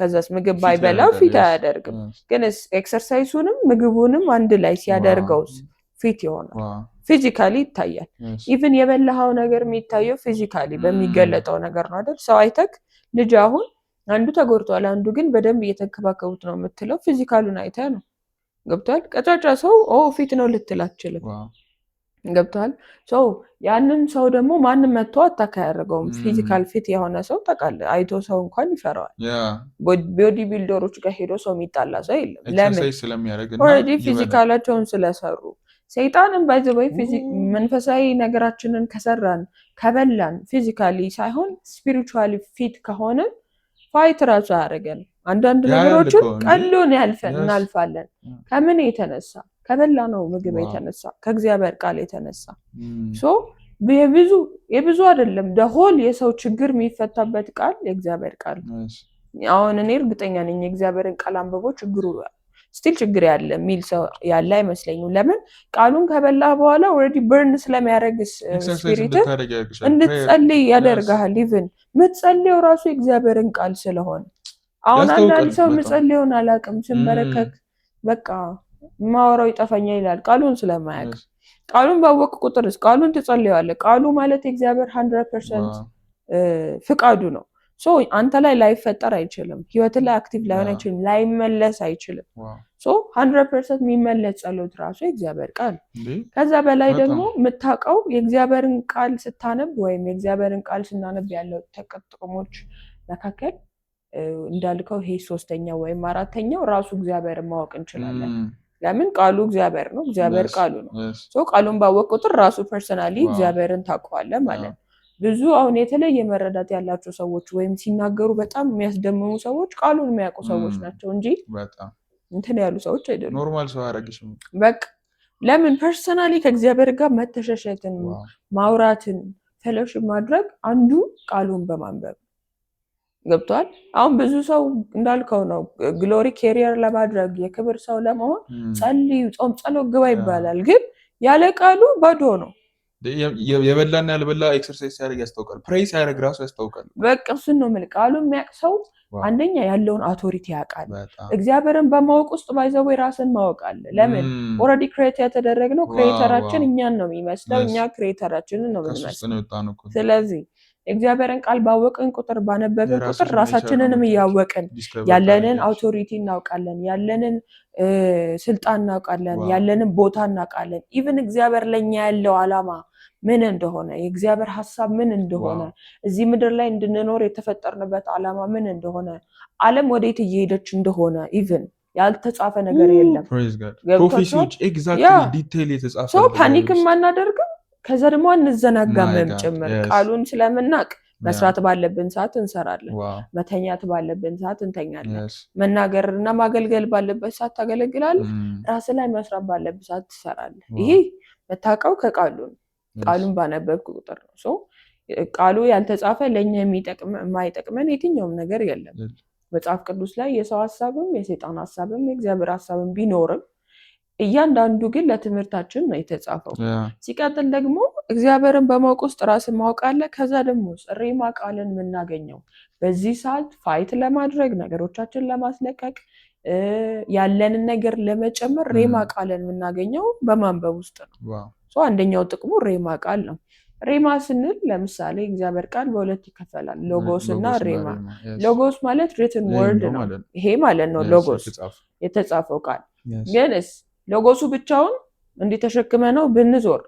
ከዛስ ምግብ ባይበላ ፊት አያደርግም። ግን ኤክሰርሳይሱንም ምግቡንም አንድ ላይ ሲያደርገው ፊት ይሆናል። ፊዚካሊ ይታያል። ኢቭን የበላኸው ነገር የሚታየው ፊዚካሊ በሚገለጠው ነገር ነው አይደል? ሰው አይተክ ልጅ አሁን አንዱ ተጎድቷል፣ አንዱ ግን በደንብ እየተንከባከቡት ነው የምትለው ፊዚካሉን አይተህ ነው። ገብቷል? ቀጫጫ ሰው ፊት ነው ልትል አትችልም። ገብቷል? ያንን ሰው ደግሞ ማንም መጥቶ አታካ ያደርገውም። ፊዚካል ፊት የሆነ ሰው ታውቃለህ፣ አይቶ ሰው እንኳን ይፈራዋል። ቦዲ ቢልደሮች ጋር ሄዶ ሰው የሚጣላ ሰው የለም። ለምን? ኦልሬዲ ፊዚካላቸውን ስለሰሩ። ሰይጣንም ባይዘበይ መንፈሳዊ ነገራችንን ከሰራን ከበላን ፊዚካሊ ሳይሆን ስፒሪቹዋሊ ፊት ከሆነን ፋይት ራሱ አያደርገን። አንዳንድ ነገሮችን ቀሎን እናልፋለን። ከምን የተነሳ? ከበላ ነው ምግብ የተነሳ፣ ከእግዚአብሔር ቃል የተነሳ። የብዙ አይደለም ደሆል የሰው ችግር የሚፈታበት ቃል የእግዚአብሔር ቃል። አሁን እኔ እርግጠኛ ነኝ የእግዚአብሔርን ቃል አንብቦ ችግሩ ስቲል ችግር ያለ የሚል ሰው ያለ አይመስለኝም። ለምን? ቃሉን ከበላ በኋላ ኦልሬዲ በርን ስለሚያደርግ ስፒሪት እንድትጸልይ ያደርግሃል። ኢቭን የምትጸልየው ራሱ የእግዚአብሔርን ቃል ስለሆነ አሁን አንዳንድ ሰው የምጸልየውን አላውቅም ስንበረከክ በቃ ማወራው ይጠፋኛ ይላል። ቃሉን ስለማያውቅ። ቃሉን ባወቅ ቁጥርስ ቃሉን ትጸልየዋለህ። ቃሉ ማለት የእግዚአብሔር 100% ፍቃዱ ነው። አንተ ላይ ላይፈጠር አይችልም። ህይወት ላይ አክቲቭ ላይሆን አይችልም። ላይመለስ አይችልም። 100% የሚመለስ ጸሎት ራሱ የእግዚአብሔር ቃል። ከዛ በላይ ደግሞ የምታውቀው የእግዚአብሔርን ቃል ስታነብ ወይም የእግዚአብሔርን ቃል ስናነብ ያለው ጥቅሞች መካከል እንዳልከው ይሄ 3ኛው ወይም 4ኛው ራሱ እግዚአብሔርን ማወቅ እንችላለን። ለምን ቃሉ እግዚአብሔር ነው፣ እግዚአብሔር ቃሉ ነው። ቃሉን ባወቅ ቁጥር ራሱ ፐርሰናሊ እግዚአብሔርን ታውቀዋለህ ማለት ነው። ብዙ አሁን የተለየ መረዳት ያላቸው ሰዎች ወይም ሲናገሩ በጣም የሚያስደምሙ ሰዎች ቃሉን የሚያውቁ ሰዎች ናቸው እንጂ እንትን ያሉ ሰዎች አይደሉም። ኖርማል ሰው አያረግሽም። በቃ ለምን ፐርሰናሊ ከእግዚአብሔር ጋር መተሻሸትን፣ ማውራትን፣ ፌሎሺፕ ማድረግ አንዱ ቃሉን በማንበብ ገብቷል። አሁን ብዙ ሰው እንዳልከው ነው ግሎሪ ኬሪየር ለማድረግ የክብር ሰው ለመሆን ጸልዩ፣ ጾም፣ ጸሎት፣ ግባ ይባላል። ግን ያለ ቃሉ ባዶ ነው። የበላና ያልበላ ኤክሰርሳይዝ ሲያደርግ ያስታውቃል። ፕሬይ ሲያደርግ ራሱ ያስታውቃል። በቃ እሱን ነው የምልህ። ቃሉ የሚያውቅ ሰው አንደኛ ያለውን አውቶሪቲ ያውቃል። እግዚአብሔርን በማወቅ ውስጥ ባይዘው ራስን ማወቅ አለ። ለምን ኦልሬዲ ክሬት የተደረግነው ክሬተራችን እኛን ነው የሚመስለው፣ እኛ ክሬተራችንን ነው የሚመስለው። ስለዚህ የእግዚአብሔርን ቃል ባወቅን ቁጥር ባነበብን ቁጥር ራሳችንንም እያወቅን ያለንን አውቶሪቲ እናውቃለን፣ ያለንን ስልጣን እናውቃለን፣ ያለንን ቦታ እናውቃለን። ኢቭን እግዚአብሔር ለኛ ያለው ዓላማ ምን እንደሆነ፣ የእግዚአብሔር ሐሳብ ምን እንደሆነ፣ እዚህ ምድር ላይ እንድንኖር የተፈጠርንበት ዓላማ ምን እንደሆነ፣ ዓለም ወዴት እየሄደች እንደሆነ ኢቭን ያልተጻፈ ነገር የለም። ፕሮፌሲዎች ኤግዛክትሊ ዲቴይል የተጻፈ ሰው ፓኒክም አናደርግም። ከዛ ደግሞ አንዘናጋምም ጭምር ቃሉን ስለምናቅ መስራት ባለብን ሰዓት እንሰራለን፣ መተኛት ባለብን ሰዓት እንተኛለን፣ መናገርና ማገልገል ባለበት ሰዓት ታገለግላለህ፣ ራስ ላይ መስራት ባለብን ሰዓት ትሰራለህ። ይሄ መታቀው ከቃሉ ነው። ቃሉን ባነበብክ ቁጥር ነው። ቃሉ ያልተጻፈ ለኛ የማይጠቅመን የትኛውም ነገር የለም። መጽሐፍ ቅዱስ ላይ የሰው ሐሳብም የሰይጣን ሐሳብም የእግዚአብሔር ሐሳብም ቢኖርም እያንዳንዱ ግን ለትምህርታችን ነው የተጻፈው። ሲቀጥል ደግሞ እግዚአብሔርን በማወቅ ውስጥ ራስን ማወቅ አለ። ከዛ ደግሞ ሬማ ቃልን የምናገኘው በዚህ ሰዓት ፋይት ለማድረግ ነገሮቻችን ለማስለቀቅ ያለንን ነገር ለመጨመር ሬማ ቃልን የምናገኘው በማንበብ ውስጥ ነው። አንደኛው ጥቅሙ ሬማ ቃል ነው። ሬማ ስንል ለምሳሌ እግዚአብሔር ቃል በሁለት ይከፈላል፣ ሎጎስ እና ሬማ። ሎጎስ ማለት ሪትን ወርድ ነው፣ ይሄ ማለት ነው ሎጎስ የተጻፈው ቃል። ግንስ ሎጎሱ ብቻውን እንዲተሸክመ ነው ብንዞር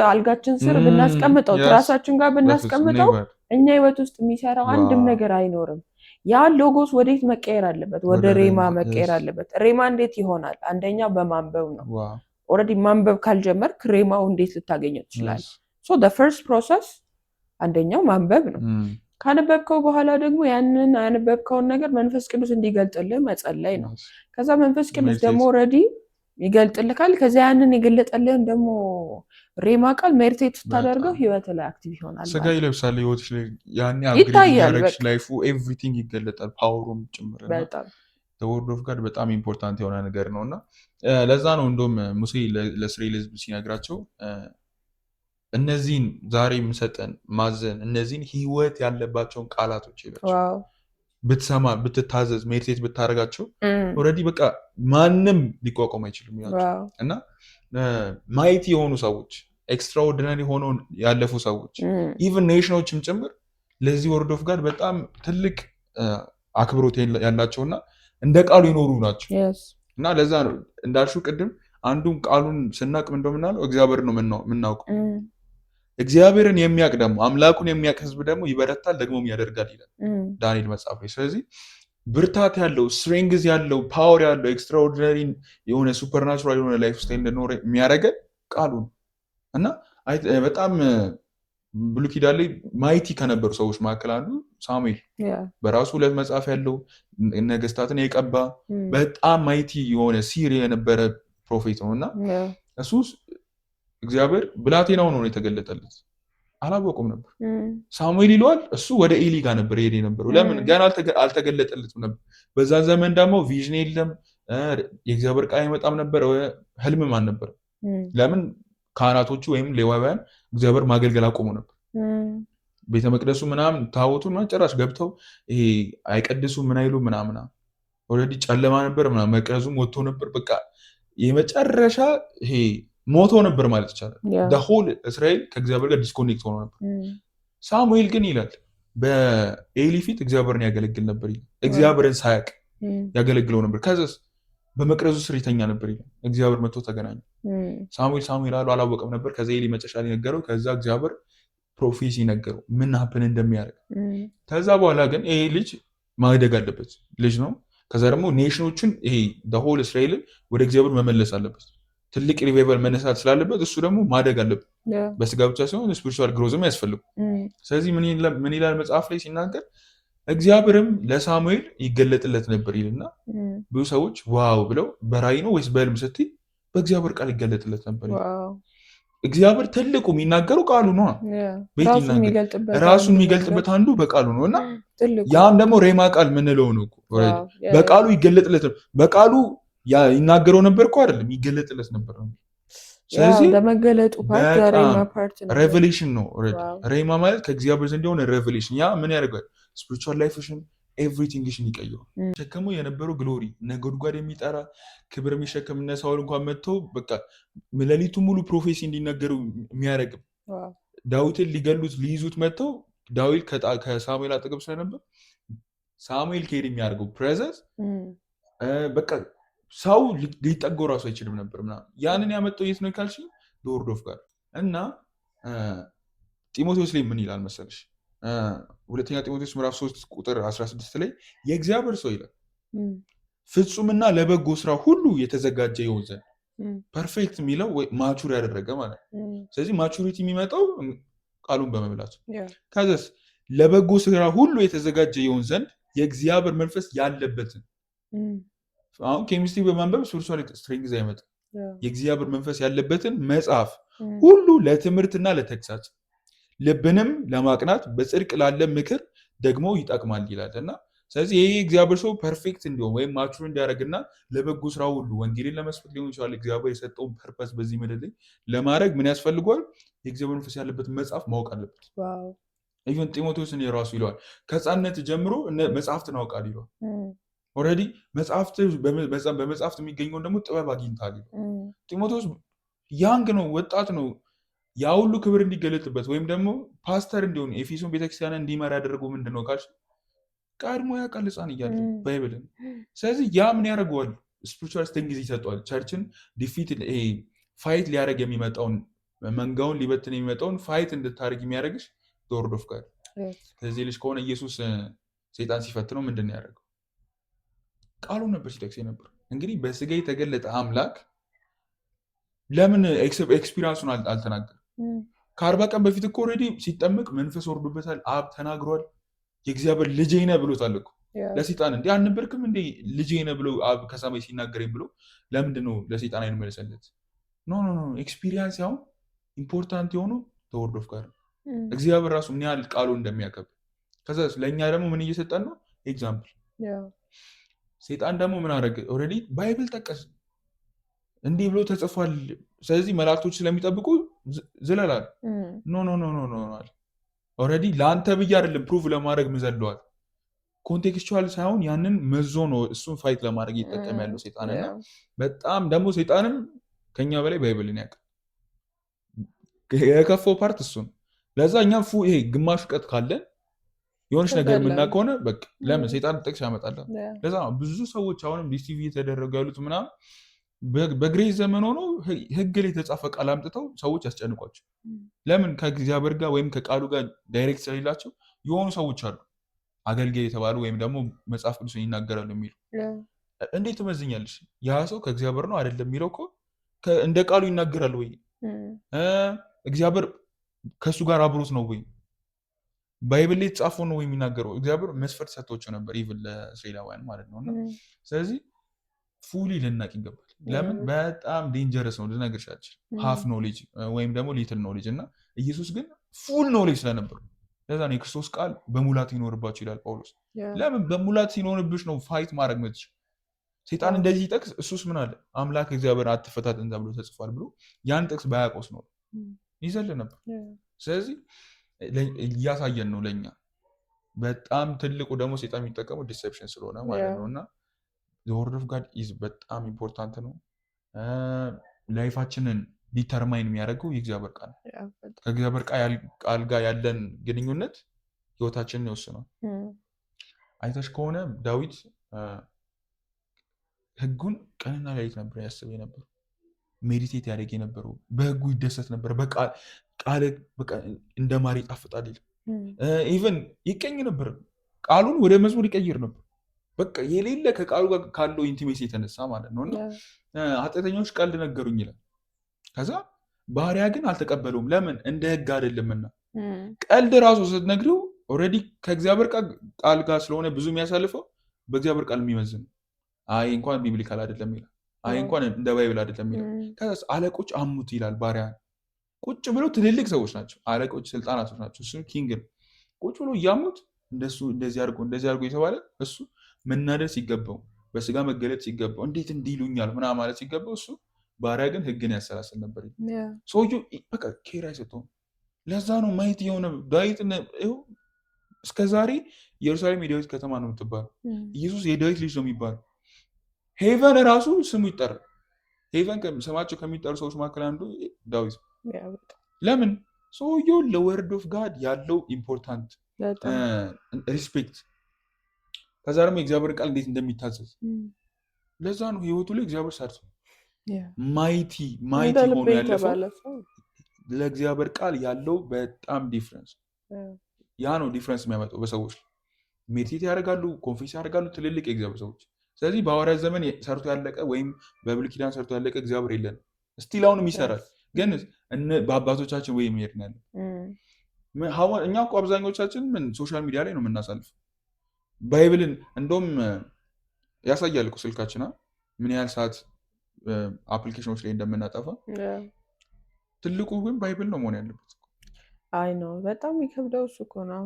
አልጋችን ስር ብናስቀምጠው ትራሳችን ጋር ብናስቀምጠው እኛ ህይወት ውስጥ የሚሰራው አንድም ነገር አይኖርም። ያ ሎጎስ ወዴት መቀየር አለበት? ወደ ሬማ መቀየር አለበት። ሬማ እንዴት ይሆናል? አንደኛ በማንበብ ነው። ኦልሬዲ ማንበብ ካልጀመርክ ሬማው እንዴት ልታገኘው ትችላለህ? ሶ the first process አንደኛው ማንበብ ነው። ካነበብከው በኋላ ደግሞ ያንን ያነበብከውን ነገር መንፈስ ቅዱስ እንዲገልጥልህ መጸለይ ነው። ከዛ መንፈስ ቅዱስ ደግሞ ኦልሬዲ ይገልጥልካል። ከዛ ያንን የገለጠልህን ደግሞ ሬማ ቃል ሜዲቴት ስታደርገው ህይወት ላይ አክቲቭ ይሆናል። ስጋ ይለብሳል ህይወት ላይ ያኔ አግሪ ላይፉ ኤቭሪቲንግ ይገለጣል፣ ፓወሩም ጭምር። በጣም the word of God በጣም ኢምፖርታንት የሆነ ነገር ነውና ለዛ ነው እንደውም ሙሴ ለእስራኤል ህዝብ ሲነግራቸው እነዚህን ዛሬ የምሰጠን ማዘን እነዚህን ህይወት ያለባቸውን ቃላቶች ይላቸው ብትሰማ ብትታዘዝ ሜዲቴት ብታደርጋቸው ኦልሬዲ በቃ ማንም ሊቋቋም አይችልም ይላቸው። እና ማይቲ የሆኑ ሰዎች ኤክስትራኦርዲናሪ ሆነው ያለፉ ሰዎች ኢቭን ኔሽኖችም ጭምር ለዚህ ወርድ ኦፍ ጋድ በጣም ትልቅ አክብሮት ያላቸውና እንደ ቃሉ ይኖሩ ናቸው። እና ለዛ ነው እንዳልሽው ቅድም አንዱን ቃሉን ስናቅ ምን እንደምናለው እግዚአብሔር ነው የምናውቀው። እግዚአብሔርን የሚያውቅ ደግሞ አምላኩን የሚያውቅ ህዝብ ደግሞ ይበረታል ደግሞም ያደርጋል ይላል ዳንኤል መጽሐፍ ላይ። ስለዚህ ብርታት ያለው ስትሬንግዝ ያለው ፓወር ያለው ኤክስትራኦርዲናሪ የሆነ ሱፐርናቹራል የሆነ ላይፍ ስታይል እንድኖር የሚያደርገን ቃሉ ነው። እና በጣም ብሉይ ኪዳን ላይ ማይቲ ከነበሩ ሰዎች መካከል አንዱ ሳሙኤል በራሱ 2 መጽሐፍ ያለው ነገስታትን የቀባ በጣም ማይቲ የሆነ ሲሪ የነበረ ፕሮፌት ነው። እና እሱ እግዚአብሔር ብላቴናው ነው የተገለጠለት፣ አላወቁም ነበር። ሳሙኤል ይለዋል፣ እሱ ወደ ኤሊ ጋር ነበር ሄደ ነበረው። ለምን ገና አልተገለጠለትም ነበር። በዛ ዘመን ደግሞ ቪዥን የለም፣ የእግዚአብሔር ቃል አይመጣም ነበር፣ ህልምም አልነበረም። ለምን ካህናቶቹ ወይም ሌዋውያን እግዚአብሔር ማገልገል አቆሙ ነበር። ቤተ መቅደሱ ምናምን ታቦቱን ጭራሽ ገብተው ይሄ አይቀድሱ ምን አይሉ ምናምን ኦልሬዲ ጨለማ ነበር ምናምን፣ መቅረዙም ወጥቶ ነበር። በቃ የመጨረሻ ይሄ ሞቶ ነበር ማለት ይቻላል። ሆል እስራኤል ከእግዚአብሔር ጋር ዲስኮኔክት ሆኖ ነበር። ሳሙኤል ግን ይላል በኤሊ ፊት እግዚአብሔርን ያገለግል ነበር። እግዚአብሔርን ሳያቅ ያገለግለው ነበር። ከዛስ በመቅረዙ ስር ይተኛ ነበር ይላል። እግዚአብሔር መጥቶ ተገናኘ። ሳሙኤል አሉ አላወቀም ነበር። ከዛ ኤሊ መጨረሻ ላይ ነገረው። ከዛ እግዚአብሔር ፕሮፌሲ ነገረው ምን ሀፕን እንደሚያደርግ። ከዛ በኋላ ግን ይሄ ልጅ ማደግ አለበት ልጅ ነው። ከዛ ደግሞ ኔሽኖችን ይሄ ሆል እስራኤልን ወደ እግዚአብሔር መመለስ አለበት። ትልቅ ሪቫይቫል መነሳት ስላለበት እሱ ደግሞ ማደግ አለበት። በስጋ ብቻ ሲሆን ስፒሪቹዋል ግሮዝም ያስፈልጉ። ስለዚህ ምን ይላል መጽሐፍ ላይ ሲናገር እግዚአብሔርም ለሳሙኤል ይገለጥለት ነበር ይልና ብዙ ሰዎች ዋው ብለው በራእይ ነው ወይስ በህልም ስትይ በእግዚአብሔር ቃል ይገለጥለት ነበር። እግዚአብሔር ትልቁ የሚናገረው ቃሉ ነው። ራሱን የሚገልጥበት አንዱ በቃሉ ነው እና ያም ደግሞ ሬማ ቃል ምንለው ነው። በቃሉ ይገለጥለት ነበር። በቃሉ ይናገረው ነበር እኮ አይደለም ይገለጥለት ነበር ነው። ስለዚህ ሬቨሌሽን ነው። ሬማ ማለት ከእግዚአብሔር ዘንድ የሆነ ሬቨሌሽን። ያ ምን ያደርጋል? ስፒሪቹዋል ላይፍሽን ኤቭሪቲንግሽን ይቀይራል። ሸከሙ የነበረው ግሎሪ ነጎድጓድ የሚጠራ ክብር የሚሸከም እነ ሳውል እንኳን መጥቶ በቃ ሌሊቱ ሙሉ ፕሮፌሲ እንዲነገሩ የሚያደርግም ዳዊትን ሊገሉት ሊይዙት መጥተው ዳዊት ከሳሙኤል አጠገብ ስለነበር ሳሙኤል ከሄድ የሚያደርገው ፕሬዘንስ በቃ ሰው ሊጠገው ራሱ አይችልም ነበር ምናምን። ያንን ያመጣው የት ነው ካልሽ ወርድ ኦፍ ጋድ እና ጢሞቴዎስ ላይ ምን ይላል መሰለሽ? ሁለተኛ ጢሞቴዎስ ምዕራፍ 3 ቁጥር 16 ላይ የእግዚአብሔር ሰው ይላል ፍጹምና ለበጎ ስራ ሁሉ የተዘጋጀ ይሆን ዘንድ ፐርፌክት የሚለው ማቹር ያደረገ ማለት ነው። ስለዚህ ማቹሪቲ የሚመጣው ቃሉን በመብላት ከዛስ ለበጎ ስራ ሁሉ የተዘጋጀ ይሆን ዘንድ የእግዚአብሔር መንፈስ ያለበትን አሁን ኬሚስትሪ በማንበብ ስፒሪቹዋል ስትሬንግዝ አይመጣም። የእግዚአብሔር መንፈስ ያለበትን መጽሐፍ ሁሉ ለትምህርትና ለተግሳጽ ልብንም ለማቅናት በጽድቅ ላለ ምክር ደግሞ ይጠቅማል ይላል እና ስለዚህ ይሄ እግዚአብሔር ሰው ፐርፌክት እንዲሆን ወይም ማቹር እንዲያደርግና ለበጎ ስራ ሁሉ ወንጌልን ለመስበክ ሊሆን ይችላል እግዚአብሔር የሰጠውን ፐርፐስ በዚህ ምድር ላይ ለማድረግ ምን ያስፈልገዋል? የእግዚአብሔር መንፈስ ያለበት መጽሐፍ ማወቅ አለበት። ኢቨን ጢሞቴዎስን የራሱ ይለዋል ከሕፃንነት ጀምሮ መጽሐፍትን አውቃል ይለዋል። ኦልሬዲ በመጽሐፍት የሚገኘውን ደግሞ ጥበብ አግኝታል። ጢሞቴዎስ ያንግ ነው፣ ወጣት ነው። ያ ሁሉ ክብር እንዲገለጥበት ወይም ደግሞ ፓስተር እንዲሆን ኤፌሶን ቤተክርስቲያን እንዲመራ ያደረገው ምንድን ነው ካልሽ ቀድሞ ያውቃል ሕፃን እያለ ባይብልን። ስለዚህ ያ ምን ያደርገዋል? ስፒሪቹዋል ስትሬንግዝ ይሰጠዋል። ቸርችን ዲፊት ፋይት ሊያደርግ የሚመጣውን መንጋውን ሊበትን የሚመጣውን ፋይት እንድታደርግ የሚያደርግሽ ወርድ ኦፍ ጋድ። ከዚህ ልጅ ከሆነ ኢየሱስ ሰይጣን ሲፈትነው ምንድን ነው ያደረገው? ቃሉን ነበር ሲጠቅስ ነበር። እንግዲህ በስጋ የተገለጠ አምላክ ለምን ኤክስፒሪንሱን አልተናገርም? ከ40 ቀን በፊት እኮ ኦልሬዲ ሲጠመቅ መንፈስ ወርዶበታል። አብ ተናግሯል። የእግዚአብሔር ልጄ ነህ ብሎታል እኮ ለሰይጣን። እንዴ አልነበርክም እንዴ ልጄ ነህ ብሎ አብ ከሰማይ ሲናገረኝ ብሎ ለምንድን ነው ለሰይጣን አይመለሰለት? ኖ ኤክስፒሪንስ ያው ኢምፖርታንት የሆነው ወርድ ኦፍ ጋድ እግዚአብሔር ራሱ ምን ያህል ቃሉ እንደሚያከብር። ከዛ ለእኛ ደግሞ ምን እየሰጠን ነው? ኤግዛምፕል። ሰይጣን ደግሞ ምን አደረገ? ኦልሬዲ ባይብል ጠቀስ እንዲህ ብሎ ተጽፏል። ስለዚህ መላእክቶች ስለሚጠብቁ ዝለላል። ኖ ኦልሬዲ ለአንተ ብዬ አይደለም ፕሩቭ ለማድረግ ምዘለዋል። ኮንቴክስቹዋል ሳይሆን ያንን መዞ ነው እሱን ፋይት ለማድረግ ይጠቀም ያለው ሰይጣን። እና በጣም ደግሞ ሰይጣንም ከኛ በላይ ባይብልን ያውቃል። የከፋው ፓርት እሱ ነው። ለዛ እኛም ይሄ ግማሽ እውቀት ካለን የሆነች ነገር የምናውቅ ከሆነ በቃ ለምን ሰይጣን ጥቅስ ያመጣል። ለዛ ነው ብዙ ሰዎች አሁንም ዲስቲቪ የተደረጉ ያሉት ምናምን በግሬስ ዘመን ሆኖ ህግ ላይ የተጻፈ ቃል አምጥተው ሰዎች ያስጨንቋቸው። ለምን? ከእግዚአብሔር ጋር ወይም ከቃሉ ጋር ዳይሬክት ስለሌላቸው የሆኑ ሰዎች አሉ አገልጋይ የተባሉ ወይም ደግሞ መጽሐፍ ቅዱስን ይናገራሉ የሚሉ። እንዴት ትመዝኛለሽ? ያ ሰው ከእግዚአብሔር ነው አይደለም የሚለው እኮ እንደ ቃሉ ይናገራል ወይ? እግዚአብሔር ከእሱ ጋር አብሮት ነው ወይ? ባይብል ላይ የተጻፈው ነው ወይ የሚናገረው? እግዚአብሔር መስፈርት ሰጥቷቸው ነበር ኢቭን ለእስራኤላውያን ማለት ነው። እና ስለዚህ ፉሊ ልናቅ ይገባል። ለምን? በጣም ዴንጀረስ ነው ልነግርሽ አልችልም። ሃፍ ኖሌጅ ወይም ደግሞ ሊትል ኖሌጅ እና ኢየሱስ ግን ፉል ኖሌጅ ስለነበሩ ለዛ ነው የክርስቶስ ቃል በሙላት ይኖርባቸው ይላል ጳውሎስ። ለምን? በሙላት ሲኖርብሽ ነው ፋይት ማድረግ ምትችል። ሰይጣን እንደዚህ ይጠቅስ እሱስ ምን አለ? አምላክ እግዚአብሔር አትፈታተን ተብሎ ተጽፏል ብሎ ያን ጥቅስ ባያቆስ ነው ይዘል ነበር። ስለዚህ እያሳየን ነው ለኛ። በጣም ትልቁ ደግሞ ሰይጣን የሚጠቀመው ዲሴፕሽን ስለሆነ ማለት ነው። እና ወርድ ኦፍ ጋድ ኢዝ በጣም ኢምፖርታንት ነው። ላይፋችንን ዲተርማይን የሚያደርገው የእግዚአብሔር ቃል። ከእግዚአብሔር ቃል ጋር ያለን ግንኙነት ህይወታችንን ይወስናል። አይተሽ ከሆነ ዳዊት ህጉን ቀንና ሌሊት ነበር ያስብ የነበረው፣ ሜዲቴት ያደርግ የነበረው፣ በህጉ ይደሰት ነበር። ቃል እንደ ማር ይጣፍጣል ይል ኢቨን ይቀኝ ነበር። ቃሉን ወደ መዝሙር ይቀይር ነበር። በቃ የሌለ ከቃሉ ጋር ካለው ኢንቲሜሲ የተነሳ ማለት ነው። እና ኃጢአተኞች ቀልድ ነገሩኝ ይላል። ከዛ ባህሪያ ግን አልተቀበለውም። ለምን? እንደ ህግ አይደለምና። ቀልድ ራሱ ስትነግሪው ኦልሬዲ ከእግዚአብሔር ቃል ጋር ስለሆነ ብዙ የሚያሳልፈው በእግዚአብሔር ቃል የሚመዝን አይ እንኳን ቢብሊካል አይደለም ይላል። አይ እንኳን እንደ ባይብል አይደለም ይላል። ከዛ አለቆች አሙት ይላል። ባሪያ ቁጭ ብለው ትልልቅ ሰዎች ናቸው፣ አለቆች ስልጣናቶች ናቸው። እሱ ኪንግ ነው። ቁጭ ብሎ እያሙት እንደሱ እንደዚህ አድርጎ የተባለ እሱ መናደድ ሲገባው፣ በስጋ መገለጥ ሲገባው፣ እንዴት እንዲሉኛል ምናምን ማለት ሲገባው፣ እሱ ባሪያ ግን ህግን ያሰላስል ነበር። ሰውዬው በቃ ኬር አይሰጠውም። ለዛ ነው ማየት የሆነ ዳዊት እስከዛሬ ኢየሩሳሌም የዳዊት ከተማ ነው የምትባለው። ኢየሱስ የዳዊት ልጅ ነው የሚባለው። ሄቨን ራሱ ስሙ ይጠራል። ሄቨን ስማቸው ከሚጠሩ ሰዎች መካከል አንዱ ዳዊት። ለምን? ሰውየው ለወርድ ኦፍ ጋድ ያለው ኢምፖርታንት ሪስፔክት፣ ከዛ ደግሞ የእግዚአብሔር ቃል እንዴት እንደሚታዘዝ፣ ለዛ ነው ህይወቱ ላይ እግዚአብሔር ሰርቶ ማይቲ ሆኖ ያለፈው። ለእግዚአብሔር ቃል ያለው በጣም ዲፍረንስ፣ ያ ነው ዲፍረንስ የሚያመጣው በሰዎች ሜዲቴት ያደርጋሉ፣ ኮንፌስ ያደርጋሉ ትልልቅ የእግዚአብሔር ሰዎች። ስለዚህ በሐዋርያት ዘመን ሰርቶ ያለቀ ወይም በብሉይ ኪዳን ሰርቶ ያለቀ እግዚአብሔር የለን። ስቲል አሁንም ይሰራል፣ ግን በአባቶቻችን ወይ መሄድ ነው ያለው። እኛ እኮ አብዛኞቻችን ሶሻል ሚዲያ ላይ ነው የምናሳልፍ። ባይብልን እንደውም ያሳያል እኮ ስልካችን ምን ያህል ሰዓት አፕሊኬሽኖች ላይ እንደምናጠፋ። ትልቁ ግን ባይብል ነው መሆን ያለበት። አይ ነው በጣም የሚከብደው እሱ እኮ ነው።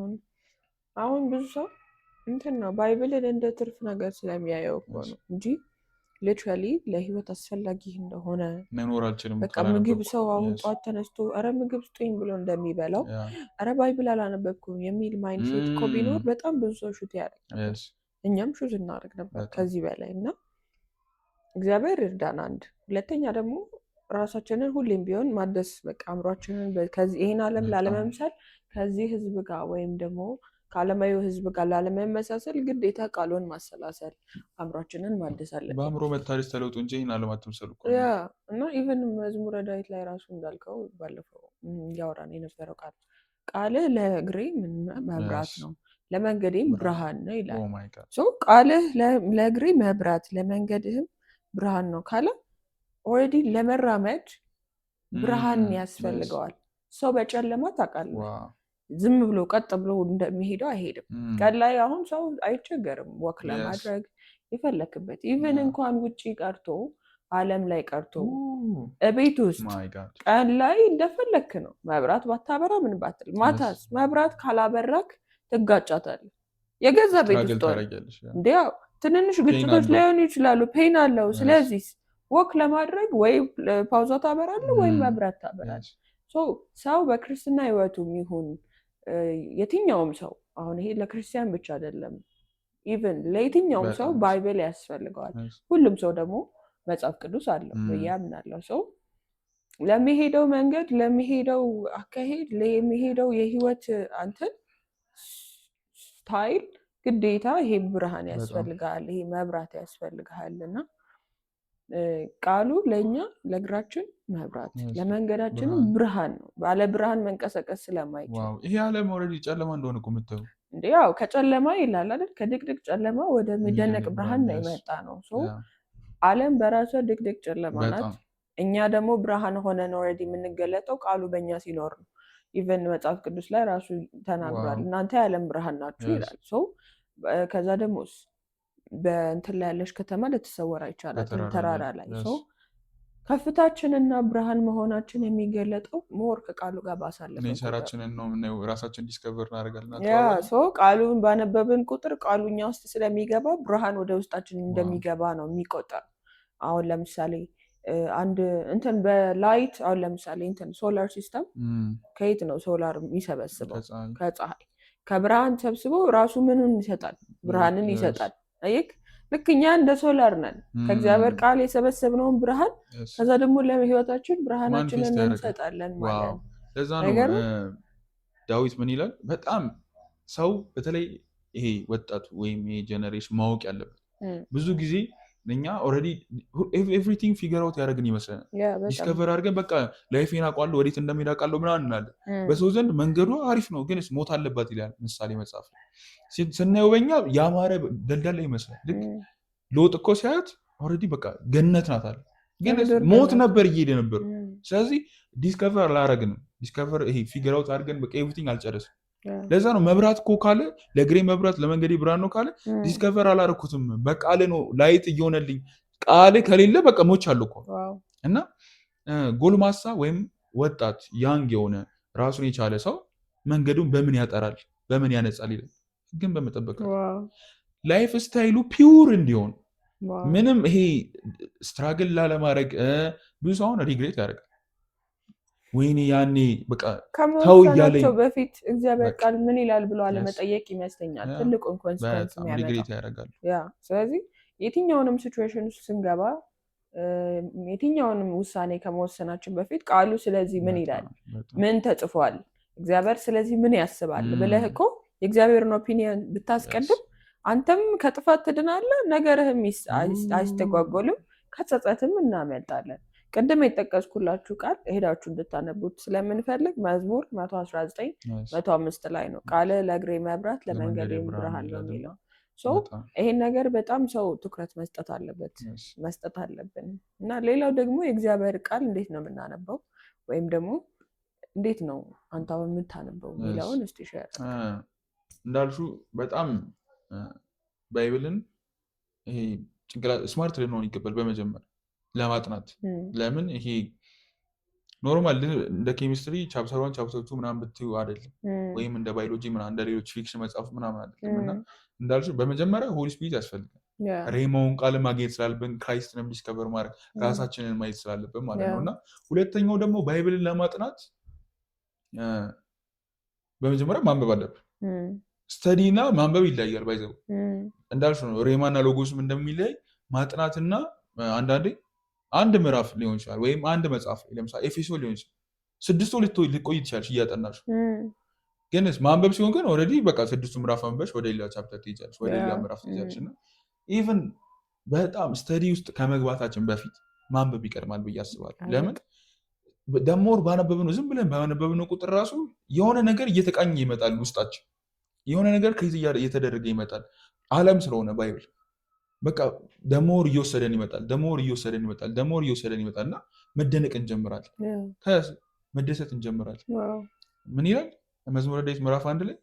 አሁን ብዙ ሰው እንትን ነው ባይብልን እንደ ትርፍ ነገር ስለሚያየው እኮ ነው እንጂ ሊትራሊ ለህይወት አስፈላጊ እንደሆነ መኖር አልችልም። በቃ ምግብ ሰው አሁን ጠዋት ተነስቶ ኧረ ምግብ ስጡኝ ብሎ እንደሚበላው ኧረ ባይብል አላነበብኩም የሚል ማይንድሴት እኮ ቢኖር በጣም ብዙ ሰው ሹት ያደርግ፣ እኛም ሹት እናደርግ ነበር ከዚህ በላይ። እና እግዚአብሔር እርዳን። አንድ ሁለተኛ ደግሞ ራሳችንን ሁሌም ቢሆን ማደስ፣ በቃ አእምሯችንን ይህን ዓለም ላለመምሰል ከዚህ ህዝብ ጋር ወይም ደግሞ ከዓለማዊ ህዝብ ጋር ላለመመሳሰል ግዴታ ቃሉን ማሰላሰል፣ አእምሯችንን ማደስ አለብን። በአእምሮ መታደስ ተለውጡ እንጂ ይህን ዓለም አትምሰሉ። እና ኢቨን መዝሙረ ዳዊት ላይ ራሱ እንዳልከው ባለፈው እያወራን የነበረው ቃልህ ለእግሬ መብራት ነው ለመንገዴም ብርሃን ነው ይላል። ቃልህ ለእግሬ መብራት ለመንገድህም ብርሃን ነው ካለ ኦልሬዲ ለመራመድ ብርሃን ያስፈልገዋል። ሰው በጨለማ ታውቃለህ ዝም ብሎ ቀጥ ብሎ እንደሚሄደው አይሄድም። ቀን ላይ አሁን ሰው አይቸገርም ወክ ለማድረግ የፈለክበት። ኢቨን እንኳን ውጭ ቀርቶ ዓለም ላይ ቀርቶ እቤት ውስጥ ቀን ላይ እንደፈለክ ነው። መብራት ባታበራ ምን ባትል፣ ማታስ መብራት ካላበራክ ትጋጫታለህ። የገዛ ቤት ውስጥ እንዲያው ትንንሽ ግጭቶች ላይሆኑ ይችላሉ፣ ፔን አለው። ስለዚህ ወክ ለማድረግ ወይ ፓውዛ ታበራለህ ወይም መብራት ታበራለህ። ሰው በክርስትና ህይወቱ ይሁን የትኛውም ሰው አሁን ይሄ ለክርስቲያን ብቻ አይደለም፣ ኢቨን ለየትኛውም ሰው ባይብል ያስፈልገዋል። ሁሉም ሰው ደግሞ መጽሐፍ ቅዱስ አለው ብዬ አምናለሁ። ሰው ለሚሄደው መንገድ፣ ለሚሄደው አካሄድ፣ ለሚሄደው የህይወት አንተን ስታይል ግዴታ ይሄ ብርሃን ያስፈልጋል፣ ይሄ መብራት ያስፈልጋል። እና ቃሉ ለእኛ ለእግራችን መብራት ለመንገዳችን ብርሃን ነው። ባለ ብርሃን መንቀሳቀስ ስለማይችል ይሄ ዓለም ኦልሬዲ ጨለማ እንደሆነ እኮ የምታየው እንዴ? ያው ከጨለማ ይላል አይደል? ከድቅድቅ ጨለማ ወደሚደነቅ ብርሃን ነው የመጣ ነው። ዓለም በራሷ ድቅድቅ ጨለማ ናት። እኛ ደግሞ ብርሃን ሆነን ኦልሬዲ የምንገለጠው ቃሉ በእኛ ሲኖር ነው። ኢቨን መጽሐፍ ቅዱስ ላይ ራሱ ተናግሯል። እናንተ የዓለም ብርሃን ናችሁ ይላል። ከዛ ደግሞስ በእንትን ላይ ያለች ከተማ ልትሰወር አይቻላትም ተራራ ላይ። ከፍታችንና ብርሃን መሆናችን የሚገለጠው ሞር ከቃሉ ጋር ባሳለፈ ኔቸራችንን ነው የምናየው። ራሳችን ዲስከቨር እናደርጋለን። ቃሉን ባነበብን ቁጥር ቃሉ እኛ ውስጥ ስለሚገባ ብርሃን ወደ ውስጣችን እንደሚገባ ነው የሚቆጠር። አሁን ለምሳሌ አንድ እንትን በላይት አሁን ለምሳሌ እንትን ሶላር ሲስተም ከየት ነው ሶላር የሚሰበስበው? ከፀሐይ። ከብርሃን ሰብስበው ራሱ ምንን ይሰጣል? ብርሃንን ይሰጣል። አይክ ልክ እኛ እንደ ሶላር ነን። ከእግዚአብሔር ቃል የሰበሰብነውን ብርሃን ከዛ ደግሞ ለህይወታችን ብርሃናችንን እንሰጣለን ማለት ነው። ለዛ ነው ዳዊት ምን ይላል? በጣም ሰው በተለይ ይሄ ወጣቱ ወይም ይሄ ጀነሬሽን ማወቅ ያለበት ብዙ ጊዜ እኛ ኦልሬዲ ኤቭሪቲንግ ፊገር አውት ያደረግን ይመስለናል። ዲስከቨር አድርገን በቃ ላይፌን አውቃለሁ ወዴት እንደሚሄድ አውቃለሁ ምናምን እንላለን። በሰው ዘንድ መንገዱ አሪፍ ነው ግን ሞት አለባት ይላል ምሳሌ መጽሐፍ። ስናየው በኛ ያማረ ደልዳላ ይመስላል። ልክ ሎጥ እኮ ሲያዩት ኦልሬዲ በቃ ገነት ናት አለ፣ ግን ሞት ነበር እየሄደ ነበር። ስለዚህ ዲስከቨር አላረግንም። ዲስከቨር ይሄ ፊገር አውት አድርገን በቃ ኤቭሪቲንግ አልጨረስም። ለዛ ነው መብራት እኮ ካለ ለእግሬ መብራት ለመንገዴ ብርሃን ነው ካለ ዲስከቨር አላረኩትም። በቃል ነው ላይት እየሆነልኝ። ቃል ከሌለ በቃ ሞቻለሁ እኮ። እና ጎልማሳ ወይም ወጣት ያንግ የሆነ ራሱን የቻለ ሰው መንገዱን በምን ያጠራል በምን ያነጻል ይላል፣ ግን በመጠበቅ ላይፍ ስታይሉ ፒውር እንዲሆን ምንም ይሄ ስትራግል ላለማድረግ ብዙ ሰው አሁን ሪግሬት ያደርጋል። ወይኔ ያኔ በቃ ተው እያለኝ በፊት እግዚአብሔር ቃል ምን ይላል ብሎ አለመጠየቅ ይመስለኛል ትልቁን ኮንሲስተንስ የሚያመጣው። ስለዚህ የትኛውንም ሲቹዌሽን ውስጥ ስንገባ የትኛውንም ውሳኔ ከመወሰናችን በፊት ቃሉ ስለዚህ ምን ይላል፣ ምን ተጽፏል፣ እግዚአብሔር ስለዚህ ምን ያስባል ብለህ እኮ የእግዚአብሔርን ኦፒኒየን ብታስቀድም አንተም ከጥፋት ትድናለህ፣ ነገርህም አይስተጓጎልም፣ ከጸጸትም እናመልጣለን። ቅድም የጠቀስኩላችሁ ቃል ሄዳችሁ እንድታነቡት ስለምንፈልግ መዝሙር 119 105 ላይ ነው። ቃል ለእግሬ መብራት ለመንገዴ ብርሃን ነው የሚለው። ይሄን ነገር በጣም ሰው ትኩረት መስጠት አለብን። እና ሌላው ደግሞ የእግዚአብሔር ቃል እንዴት ነው የምናነበው ወይም ደግሞ እንዴት ነው አንተ የምታነበው የሚለውን እስቲ ሼር እንዳልሹ በጣም ባይብልን ይሄ ጭንቅላት ስማርት ልንሆን ይገባል በመጀመር ለማጥናት። ለምን ይሄ ኖርማል እንደ ኬሚስትሪ ቻፕተር 1 ቻፕተር 2 ምናምን ብትዩ አይደለም፣ ወይም እንደ ባዮሎጂ ምናምን እንደ ሌሎች ፊክሽን መጽሐፍ ምናምን አይደለም። እና እንዳልሽው በመጀመሪያ ሆሊ ስፒሪት ያስፈልጋል። ሬማውን ቃል ማግኘት ስላለብን ክራይስትንም ዲስከቨር ማድረግ ራሳችንን ማየት ስላለብን ማለት ነው። እና ሁለተኛው ደግሞ ባይብልን ለማጥናት በመጀመሪያ ማንበብ አለብን። ስተዲ እና ማንበብ ይለያያል። ባይዘው እንዳልሽው ነው ሬማና ሎጎስም እንደሚለያይ ማጥናትና አንዳንዴ አንድ ምዕራፍ ሊሆን ይችላል ወይም አንድ መጽሐፍ ለምሳሌ ኤፌሶን ሊሆን ይችላል 6 ወር ልትቆይ ትችላለሽ እያጠናሽ። ግን ማንበብ ሲሆን ግን ኦልሬዲ በቃ 6 ምዕራፍ አንበሽ ወደ ሌላ ቻፕተር ትሄጃለሽ፣ ወደ ሌላ ምዕራፍ ትሄጃለሽ። እና ኢቭን በጣም ስተዲ ውስጥ ከመግባታችን በፊት ማንበብ ይቀድማል ብዬ አስባለሁ። ለምን ደሞር ባነበብነው ዝም ብለን ባነበብነው ቁጥር ራሱ የሆነ ነገር እየተቃኘ ይመጣል ውስጣችን፣ የሆነ ነገር ከዚህ እየተደረገ ይመጣል። ዓለም ስለሆነ ባይብል በቃ ደሞር እየወሰደን ይመጣል እና መደነቅ እንጀምራለን፣ መደሰት እንጀምራለን። ምን ይላል መዝሙረ ዳዊት ምዕራፍ 1 ላይ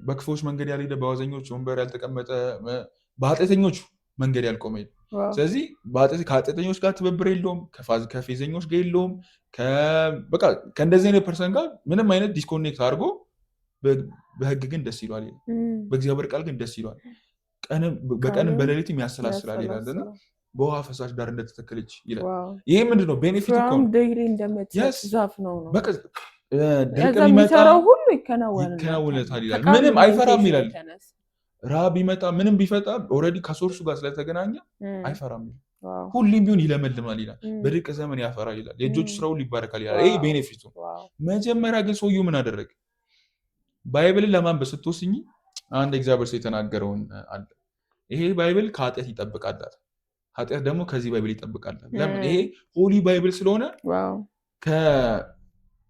በክፎች መንገድ ያልሄደ፣ በዋዘኞች ወንበር ያልተቀመጠ፣ በኃጢአተኞች መንገድ ያልቆመ። ስለዚህ ከኃጢአተኞች ጋር ትብብር የለውም፣ ከፌዘኞች ጋር የለውም። በቃ ከእንደዚህ አይነት ፐርሰን ጋር ምንም አይነት ዲስኮኔክት አድርጎ በህግ ግን ደስ ይሏል፣ በእግዚአብሔር ቃል ግን ደስ ይሏል፣ በቀንም በሌሊትም ያሰላስላል ይላል። እና በውሃ ፈሳሽ ዳር እንደተተከለች ይላል። ይሄ ምንድነው ቤኔፊት እኮ ነው። የሚሰራው ሁሉ ይከናወንለታል ይላል። ምንም አይፈራም ይላል። ረሃብ ቢመጣ ምንም ቢፈጣ ኦልሬዲ ከሶርሱ ጋር ስለተገናኘ አይፈራም ይላል። ሁሌም ቢሆን ይለመልማል ይላል። በድርቅ ዘመን ያፈራል ይላል። የእጆቹ ስራ ሁሉ ይባረካል ይላል። ይሄ ቤኔፊቱ። መጀመሪያ ግን ሰውየው ምን አደረገ? ባይብልን ለማንበብ ስትወስኝ አንድ እግዚአብሔር ሰው የተናገረውን አለ። ይሄ ባይብል ከኃጢአት ይጠብቃል፣ ኃጢአት ደግሞ ከዚህ ባይብል ይጠብቃል። ለምን? ይሄ ሆሊ ባይብል ስለሆነ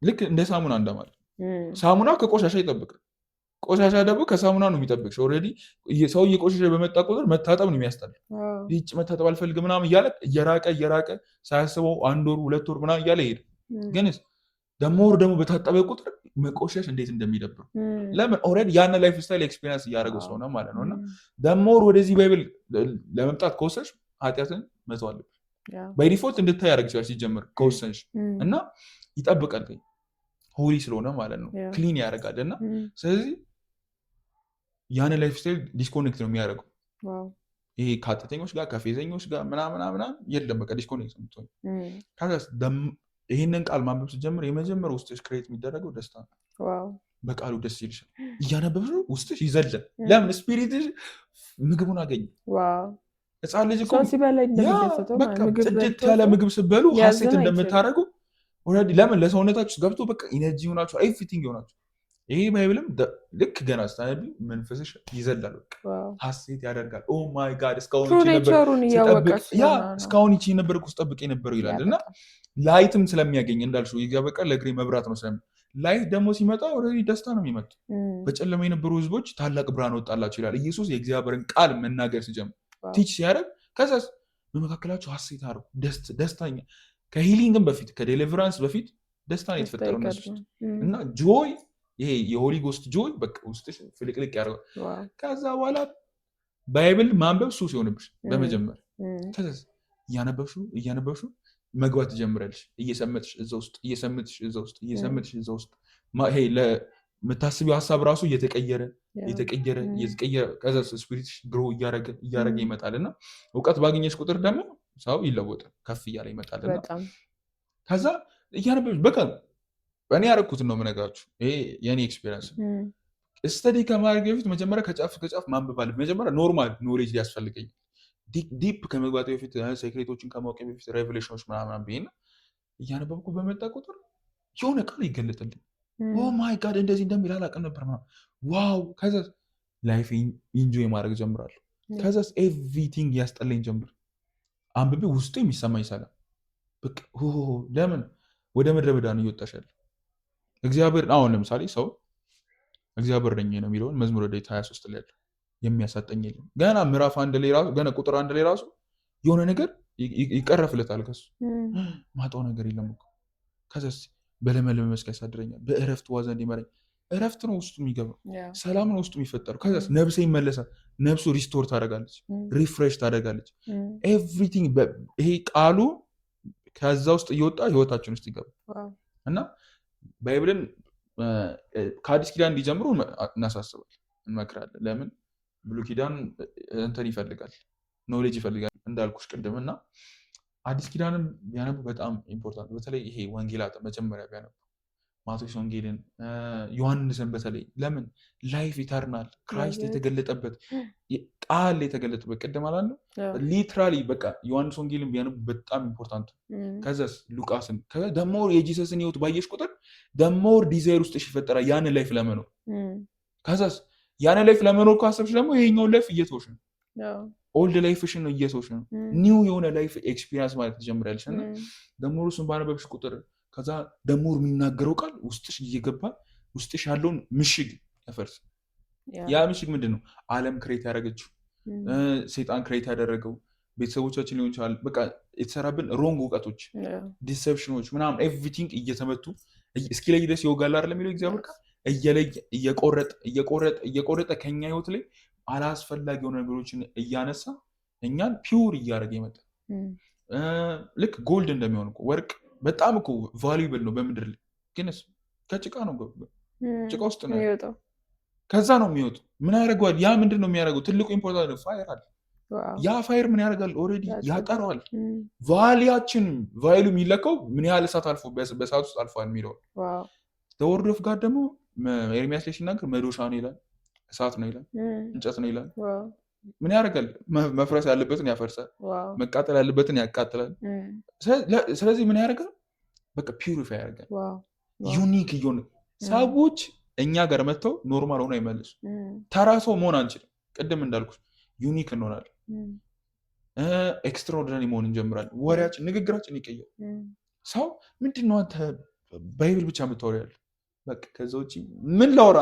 ልክ እንደ ሳሙና እንደማለት። ሳሙና ከቆሻሻ ይጠብቃል፣ ቆሻሻ ደግሞ ከሳሙና ነው የሚጠብቅ። ኦልሬዲ ሰው እየቆሻሻ በመጣ ቁጥር መታጠብ ነው የሚያስጠላ። ይህች መታጠብ አልፈልግም ምናምን እያለ እየራቀ ሳያስበው 1 ወር 2 ወር ምናምን እያለ ይሄድ። ግን ደግሞ በታጠበ ቁጥር መቆሸሽ እንዴት እንደሚደብር ለምን? ኦልሬዲ ያን ላይፍ ስታይል ኤክስፒሪየንስ እያደረገው ስለሆነ ማለት ነው። እና ደሞር ወደዚህ ባይብል ለመምጣት ከወሰንሽ ኃጢአትን መተው አለብሽ። ባይ ዲፎልት እንድታይ ያደርግ ይችላል ሲጀምር ከወሰንሽ፣ እና ይጠብቃል ሆሊ ስለሆነ ማለት ነው። ክሊን ያደርጋል። እና ስለዚህ ያን ላይፍ ስታይል ዲስኮኔክት ነው የሚያደርገው። ይሄ ከኃጢአተኞች ጋር ከፌዘኞች ጋር ምናምን የለም። በቃ ዲስኮኔክት ነው የምትሆኝ። ይህንን ቃል ማንበብ ስትጀምር የመጀመሪያው ውስጥሽ ክሬት የሚደረገው ደስታ ነው። በቃሉ ደስ ይልሻል። እያነበብሽ ውስጥሽ ይዘለን። ለምን? ስፒሪትሽ ምግቡን አገኘ። ሕፃን ልጅ እኮ ጽድት ያለ ምግብ ስትበሉ ሀሴት እንደምታደርጉ ኦልሬዲ ለምን? ለሰውነታችሁ ገብቶ በቃ ኢነርጂ ሆናችሁ ኤቭሪቲንግ ሆናችሁ ይሄ ባይብልም ልክ ገና ስታነቢ መንፈስሽ ይዘላል፣ ሀሴት ያደርጋል። ኦ ማይ ጋድ እስካሁን ይቺ ነበር ስጠብቅ የነበረው ይላል። እና ላይትም ስለሚያገኝ እንዳልሽው የእግዚአብሔር ቃል ለእግሬ መብራት ነው ስለሚ ላይት ደግሞ ሲመጣ ኦልሬዲ ደስታ ነው የሚመጣው። በጨለማ የነበሩ ህዝቦች ታላቅ ብርሃን ወጣላቸው ይላል። ኢየሱስ የእግዚአብሔርን ቃል መናገር ሲጀምር ቲች ሲያደርግ ከዛ በመካከላቸው ሀሴት አድርጉ ደስታኛ ከሂሊንግም በፊት ከዴሊቨራንስ በፊት ደስታ ነው የተፈጠረው እነሱ ውስጥ እና ጆይ ይሄ የሆሊ ጎስት ጆይ በቃ ውስጥሽ ፍልቅልቅ ያደርጋል። ከዛ በኋላ ባይብል ማንበብ ሱስ ሲሆንብሽ በመጀመር ከዛ እያነበብሽው መግባት ትጀምራለሽ። እየሰመጥሽ እዛ ውስጥ ይሄ ለምታስቢው ሀሳብ ራሱ እየተቀየረ ከዛ ስፒሪትሽ ግሮ እያረገ ይመጣል እና እውቀት ባገኘሽ ቁጥር ደግሞ ሰው ይለወጣል፣ ከፍ እያለ ይመጣልና ከዛ እያነበብሽ በቃ እኔ ያደረኩትን ነው የምነግራችሁ። ይሄ የኔ ኤክስፔሪንስ ስተዲ ከማድረግ በፊት መጀመሪያ ከጫፍ ማንበብ አለ። መጀመሪያ ኖርማል ኖሌጅ ሊያስፈልገኝ ዲፕ ከመግባቴ በፊት ሴክሬቶችን ከማወቅ በፊት ሬቨሌሽኖች ምናምን ብሄና እያነበብኩ በመጣ ቁጥር የሆነ ቃል ይገለጥልኝ። ኦ ማይ ጋድ እንደዚህ እንደሚል አላውቅም ነበር። ዋው! ከዛ ላይፍ ኢንጆይ ማድረግ ጀምራለሁ። ከዛ ኤቭሪቲንግ ያስጠላኝ ጀምር አንብቤ ውስጡ የሚሰማኝ ሰላም በቃ ለምን ወደ ምድረ በዳ ነው እየወጣሽ ያለ እግዚአብሔር። አሁን ለምሳሌ ሰው እግዚአብሔር ነኝ ነው የሚለውን መዝሙረ ዳዊት 23 ላይ ያለው የሚያሳጠኝ የለም። ገና ምዕራፍ 1 ላይ ራሱ ገና ቁጥር 1 ላይ ራሱ የሆነ ነገር ይቀረፍለታል። ከሱ ማጣው ነገር የለም እኮ። ከዛስ በለመለመ መስክ ያሳድረኛል፣ በእረፍት ውኃ ዘንድ ይመራኝ። እረፍት ነው ውስጡ የሚገባው፣ ሰላም ነው ውስጡ የሚፈጠረው። ከዛስ ነብሴ ይመለሳል፣ ነብሱ ሪስቶር ታደርጋለች፣ ሪፍሬሽ ታደርጋለች። ኤቭሪቲንግ ይሄ ቃሉ ከዛ ውስጥ እየወጣ ህይወታችን ውስጥ ይገባል። እና ባይብልን ከአዲስ ኪዳን እንዲጀምሩ እናሳስባል፣ እንመክራለን። ለምን ብሉይ ኪዳን እንትን ይፈልጋል፣ ኖሌጅ ይፈልጋል እንዳልኩሽ ቅድም። እና አዲስ ኪዳንም ቢያነቡ በጣም ኢምፖርታንት። በተለይ ይሄ ወንጌላት መጀመሪያ ቢያነቡ ማቴዎስ ወንጌልን፣ ዮሐንስን በተለይ ለምን ላይፍ ኢተርናል ክራይስት የተገለጠበት ቃል የተገለጠበት ቅድም አላለ ሊትራሊ በቃ ዮሐንስ ወንጌልን ቢያነቡ በጣም ኢምፖርታንት። ከዛስ ሉቃስን ደሞር የጂሰስን ህይወት ባየሽ ቁጥር ደሞር ዲዛይር ውስጥሽ ይፈጠራል ያንን ላይፍ ለመኖር። ከዛስ ያንን ላይፍ ለመኖር ካሰብሽ ደግሞ ይሄኛውን ላይፍ እየተውሽ ነው፣ ኦልድ ላይፍሽን ነው እየተውሽ ነው። ኒው የሆነ ላይፍ ኤክስፒሪየንስ ማለት ትጀምሪያለሽ። እና ደሞር እሱን ባነበብሽ ቁጥር ከዛ ደሞር የሚናገረው ቃል ውስጥሽ እየገባ ውስጥሽ ያለውን ምሽግ ያፈርስ። ያ ምሽግ ምንድን ነው? ዓለም ክሬት ያደረገችው፣ ሴጣን ክሬት ያደረገው፣ ቤተሰቦቻችን ሊሆን ይችላል። በቃ የተሰራብን ሮንግ እውቀቶች፣ ዲሰፕሽኖች ምናምን ኤቭሪቲንግ እየተመቱ እስኪለይ ድረስ ይወጋል አይደል የሚለው እግዚአብሔር ቃል። እየቆረጠ ከኛ ህይወት ላይ አላስፈላጊ የሆኑ ነገሮችን እያነሳ እኛን ፒውር እያደረገ ይመጣል። ልክ ጎልድ እንደሚሆን ወርቅ በጣም እኮ ቫሉብል ነው በምድር ላይ፣ ግን ከጭቃ ነው፣ ጭቃ ውስጥ ነው የሚወጣው፣ ከዛ ነው የሚወጡ። ምን ያደርገዋል? ያ ምንድን ነው የሚያደርገው? ትልቁ ኢምፖርታንት ፋየር አለ። ያ ፋየር ምን ያደርጋል? ኦልሬዲ ያጠረዋል። ቫሊያችን ቫይሉ የሚለካው ምን ያህል እሳት አልፎ በእሳት ውስጥ አልፏል የሚለው። ወርድ ኦፍ ጋድ ደግሞ ኤርሚያስ ላይ ሲናገር መዶሻ ነው ይላል፣ እሳት ነው ይላል፣ እንጨት ነው ይላል። ምን ያደርጋል? መፍረስ ያለበትን ያፈርሳል፣ መቃጠል ያለበትን ያቃጥላል። ስለዚህ ምን ያደርጋል? በቃ ፒውሪፋይ ያደርጋል። ዩኒክ እየሆነ ሰዎች እኛ ጋር መጥተው ኖርማል ሆኖ አይመልሱ። ተራ ሰው መሆን አንችልም። ቅድም እንዳልኩ ዩኒክ እንሆናለን። ኤክስትራኦርዲናሪ መሆን እንጀምራለን። ወሬያችን፣ ንግግራችን ይቀየር። ሰው ምንድን ነው አንተ ባይብል ብቻ የምታወራ ያለ በቃ ከዛ ውጭ ምን ላውራ?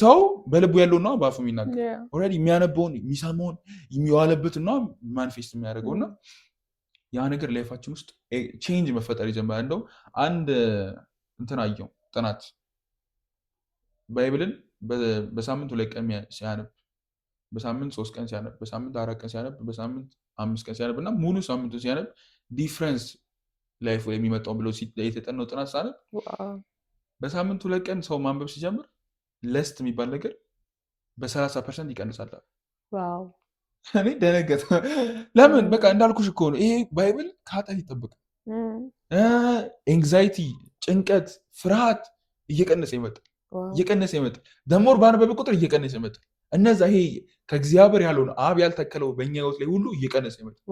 ሰው በልቡ ያለውና በአፉ የሚናገር ኦልሬዲ የሚያነበውን የሚሰማውን የሚዋለበትና ማኒፌስት የሚያደርገው እና ያ ነገር ላይፋችን ውስጥ ቼንጅ መፈጠር ይጀምራል። እንደውም አንድ እንትን አየው ጥናት ባይብልን በሳምንት 2 ቀን ሲያነብ፣ በሳምንት 3 ቀን ሲያነብ፣ በሳምንት 4 ቀን ሲያነብ፣ በሳምንት 5 ቀን ሲያነብ እና ሙሉ ሳምንቱ ሲያነብ ዲፍረንስ ላይፍ የሚመጣው ብሎ የተጠናው ጥናት ሳነብ በሳምንት 2 ቀን ሰው ማንበብ ሲጀምር ለስት የሚባል ነገር በ30% ይቀንሳል። እኔ ደነገጥ። ለምን? በቃ እንዳልኩሽ እኮ ነው። ይሄ ባይብል ከኃጢአት ይጠብቃል። ኤንግዛይቲ፣ ጭንቀት፣ ፍርሃት እየቀነሰ ይመጣል። ደሞር ባነበበ ቁጥር እየቀነሰ ይመጣል። እነዛ ይሄ ከእግዚአብሔር ያልሆነ አብ ያልተከለው በእኛ ህይወት ላይ ሁሉ እየቀነሰ ይመጣል።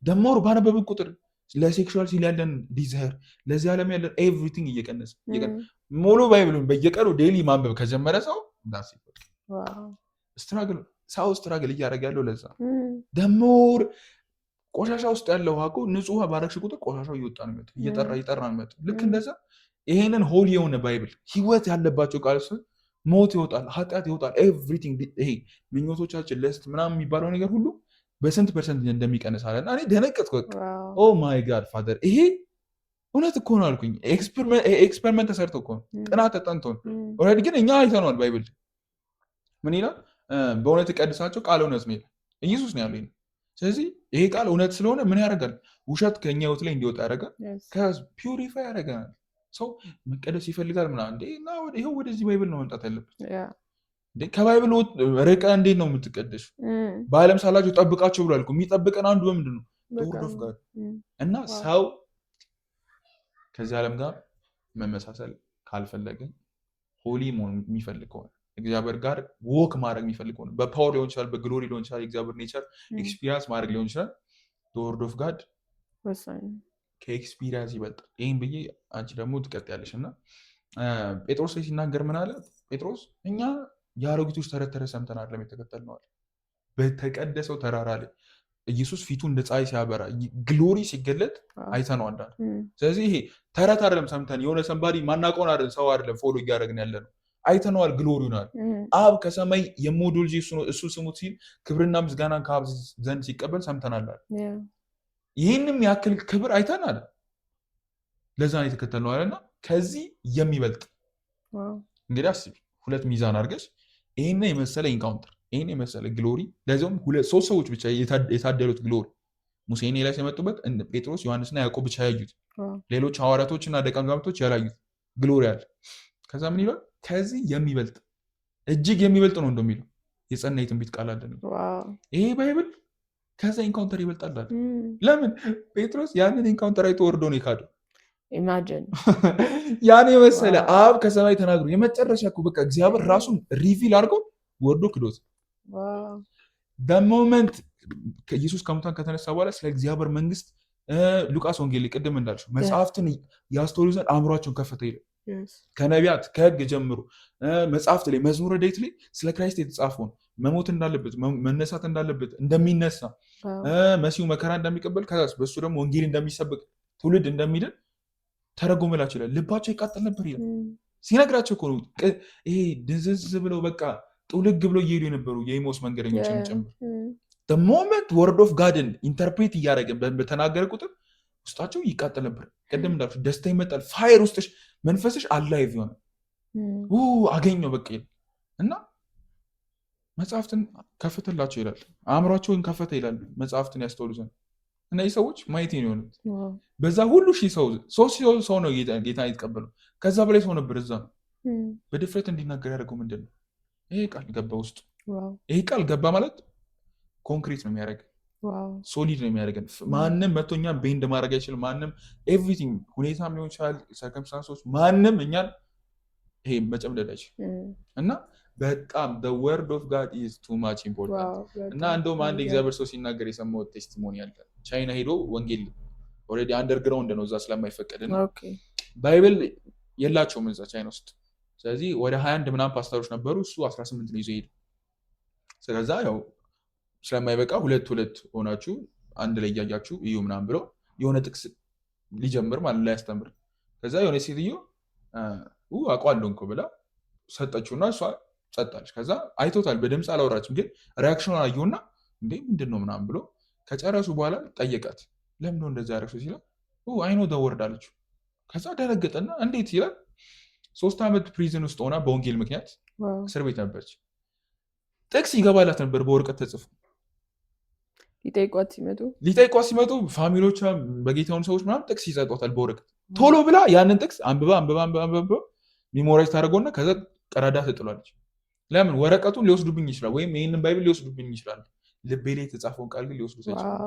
ደሞር ባነበበ ቁጥር ለሴክሹዋል ሲል ያለን ዲዛይር ለዚህ ዓለም ያለን ኤቭሪቲንግ እየቀነሰ ሙሉ ባይብሉን በየቀኑ ዴይሊ ማንበብ ከጀመረ ሰው ስትራግል እያደረገ ያለው ለዛ ደሞር ቆሻሻ ውስጥ ያለው ውሃ እኮ ንጹህ ውሃ ባረግሽ ቁጥር ቆሻሻው እየወጣ ነው የሚመጣው፣ እየጠራ ነው የሚመጣው። ልክ እንደዛ ይሄንን ሆሊ የሆነ ባይብል ህይወት ያለባቸው ቃል ሞት ይወጣል፣ ኃጢአት ይወጣል፣ ኤቭሪቲንግ ይሄ ምኞቶቻችን ለስት ምናምን የሚባለው ነገር ሁሉ በስንት ፐርሰንት እንደሚቀንስ አለ እና እኔ ደነገጥኩ። ኦ ማይ ጋድ ፋደር ይሄ እውነት እኮ ነው አልኩኝ። ኤክስፐሪመንት ተሰርቶ እኮ ጥናት ተጠንቶ ኦልሬዲ ግን እኛ አይተነዋል። ባይብል ምን ይላል? በእውነት ቀድሳቸው ቃል እውነት ነው ይላል። ኢየሱስ ነው ያለው። ስለዚህ ይሄ ቃል እውነት ስለሆነ ምን ያደርጋል? ውሸት ከኛ ህይወት ላይ እንዲወጣ ያደርጋል። ፒውሪፋይ ያደርገናል። ሰው መቀደስ ይፈልጋል ምናምን ይኸው ወደዚህ ባይብል ነው መምጣት ያለበት። ከባይብል ርቀ እንዴት ነው የምትቀደሽ? በዓለም ሳላችሁ ጠብቃቸው ብሏል። የሚጠብቀን አንዱ በምንድን ነው? ወርድ ኦፍ ጋድ። እና ሰው ከዚህ ዓለም ጋር መመሳሰል ካልፈለግን ሆሊ መሆን የሚፈልግ ከሆነ እግዚአብሔር ጋር ወክ ማድረግ የሚፈልግ ከሆነ በፓወር ሊሆን ይችላል፣ በግሎሪ ሊሆን ይችላል፣ የእግዚአብሔር ኔቸር ኤክስፒሪንስ ማድረግ ሊሆን ይችላል። ወርድ ኦፍ ጋድ ከኤክስፒሪንስ ይበልጣል። ይህን ብዬ አንቺ ደግሞ ትቀጥያለሽ። እና ጴጥሮስ ላይ ሲናገር ምን አለ? ጴጥሮስ እኛ የአሮጊቶች ተረት ተረት ሰምተን አይደለም የተከተልነዋል። በተቀደሰው ተራራ ላይ ኢየሱስ ፊቱ እንደ ፀሐይ ሲያበራ ግሎሪ ሲገለጥ አይተነዋል። ስለዚህ ይሄ ተረት አይደለም ሰምተን የሆነ ሰንባዲ ማናውቀውን አይደለም ሰው አይደለም ፎሎ እያደረግን ያለ ነው። አይተነዋል። ግሎሪውን አለ አብ ከሰማይ የምወደው ልጄ እሱ ስሙት ሲል ክብርና ምስጋናን ከአብ ዘንድ ሲቀበል ሰምተናል። ይህንም ያክል ክብር አይተናል። ለዛ ነው የተከተልነው አለና ከዚህ የሚበልጥ እንግዲህ አስቢ፣ ሁለት ሚዛን አድርገሽ ይሄን የመሰለ ኢንካውንተር፣ ይሄን የመሰለ ግሎሪ፣ ለዚያውም ሶስት ሰዎች ብቻ የታደሉት ግሎሪ ሙሴን ኤልያስ የመጡበት ጴጥሮስ ዮሐንስና ያዕቆብ ብቻ ያዩት፣ ሌሎች ሐዋርያቶችና ደቀ መዛሙርቶች ያላዩት ግሎሪ አለ። ከዛ ምን ይላል? ከዚህ የሚበልጥ እጅግ የሚበልጥ ነው እንደሚለው የጸና የትንቢት ቃል አለ። ይሄ ባይብል ከዛ ኢንካውንተር ይበልጣል አለ። ለምን? ጴጥሮስ ያንን ኢንካውንተር አይቶ ወርዶ ነው የካደው። ኢማጂን ያን የመሰለ አብ ከሰማይ ተናግሮ የመጨረሻ እኮ በቃ እግዚአብሔር ራሱን ሪቪል አድርጎ ወርዶ ክዶት። በሞመንት ኢየሱስ ከሙታን ከተነሳ በኋላ ስለ እግዚአብሔር መንግስት ሉቃስ ወንጌል ቅድም እንዳልሽው መጽሐፍትን ያስተውሉ ዘንድ አእምሯቸውን ከፈተ ይላል። ከነቢያት ከህግ ጀምሮ መጽሐፍት ላይ መዝሙረ ዳዊት ላይ ስለ ክራይስት የተጻፈውን መሞት እንዳለበት መነሳት እንዳለበት እንደሚነሳ መሲሁ መከራ እንደሚቀበል ከዛስ በእሱ ደግሞ ወንጌል እንደሚሰብክ ትውልድ እንደሚድን ተረጎመላቸው ይላል። ልባቸው ይቃጠል ነበር ይላል። ሲነግራቸው እኮ ነው ይሄ ድንዝዝ ብለው በቃ ጥውልግ ብለው እየሄዱ የነበሩ የኢሞስ መንገደኞችን ጨምር ሞመንት ወርድ ኦፍ ጋድን ኢንተርፕሬት እያደረገ በተናገረ ቁጥር ውስጣቸው ይቃጠል ነበር። ቅድም እንዳልኩሽ ደስታ ይመጣል። ፋየር ውስጥሽ መንፈስሽ አላይቭ ይሆናል። አገኘው በቃ ይላል እና መጽሐፍትን ከፈተላቸው ይላል። አእምሯቸውን ከፈተ ይላል መጽሐፍትን ያስተውሉ ዘንድ። እነዚህ ሰዎች ማየት ነው የሆኑት። በዛ ሁሉ ሶስት ሰው ነው ጌታ የተቀበለው። ከዛ በላይ ሰው ነበር እዛ ነው። በድፍረት እንዲናገር ያደርገው ምንድን ነው? ይሄ ቃል ገባ ውስጡ። ይሄ ቃል ገባ ማለት ኮንክሪት ነው የሚያደርግ፣ ሶሊድ ነው የሚያደርገን። ማንም መቶኛ ቤንድ ማድረግ አይችልም። ማንም ኤቭሪቲንግ ሁኔታም ሊሆን ይችላል፣ ሰርከምስታንሶች፣ ማንም እኛን ይሄ መጨምደድ አይችልም። እና በጣም the word of God is too much important። እና እንደውም አንድ እግዚአብሔር ሰው ሲናገር የሰማሁት ቴስቲሞኒ አለ። ቻይና ሄዶ ወንጌል ኦልሬዲ አንደርግራውንድ ነው እዛ ስለማይፈቀድ ነው ባይብል የላቸውም እዛ ቻይና ውስጥ። ስለዚህ ወደ 21 ምናምን ፓስተሮች ነበሩ፣ እሱ 18 ነው ይዞ ሄዱ። ስለዛ ያው ስለማይበቃ ሁለት ሆናችሁ አንድ ላይ እያያችሁ እዩ ምናምን ብለው የሆነ ጥቅስ ሊጀምር ማለት ላይ ያስተምር። ከዛ የሆነ ሴትዮ አውቀዋለሁ እኮ ብላ ሰጠችውና እሷ ጸጣለች። ከዛ አይቶታል፣ በድምፅ አላወራችም፣ ግን ሪያክሽኑን አየውና እንዴ ምንድን ነው ምናምን ብሎ ከጨረሱ በኋላ ጠየቃት። ለምን ነው እንደዛ ያደረግሽው ሲላ አይኖ ደወርድ አለችው። ከዛ ደነገጠና እንዴት ይላል 3 ዓመት ፕሪዝን ውስጥ ሆና በወንጌል ምክንያት እስር ቤት ነበረች። ጥቅስ ይገባላት ነበር በወረቀት ተጽፎ። ሊጠይቋት ሲመጡ ፋሚሊዎቿ በጌታውን ሰዎች ምናምን ጥቅስ ይሰጧታል በወረቀት። ቶሎ ብላ ያንን ጥቅስ አንብባ ሚሞራይዝ ታደርገውና ከዛ ቀዳዳ ትጥሏለች። ለምን? ወረቀቱን ሊወስዱብኝ ይችላል፣ ወይም ይህንን ባይብል ሊወስዱብኝ ይችላል፣ ልቤ ላይ የተጻፈውን ቃል ግን ሊወስዱ ይችላል።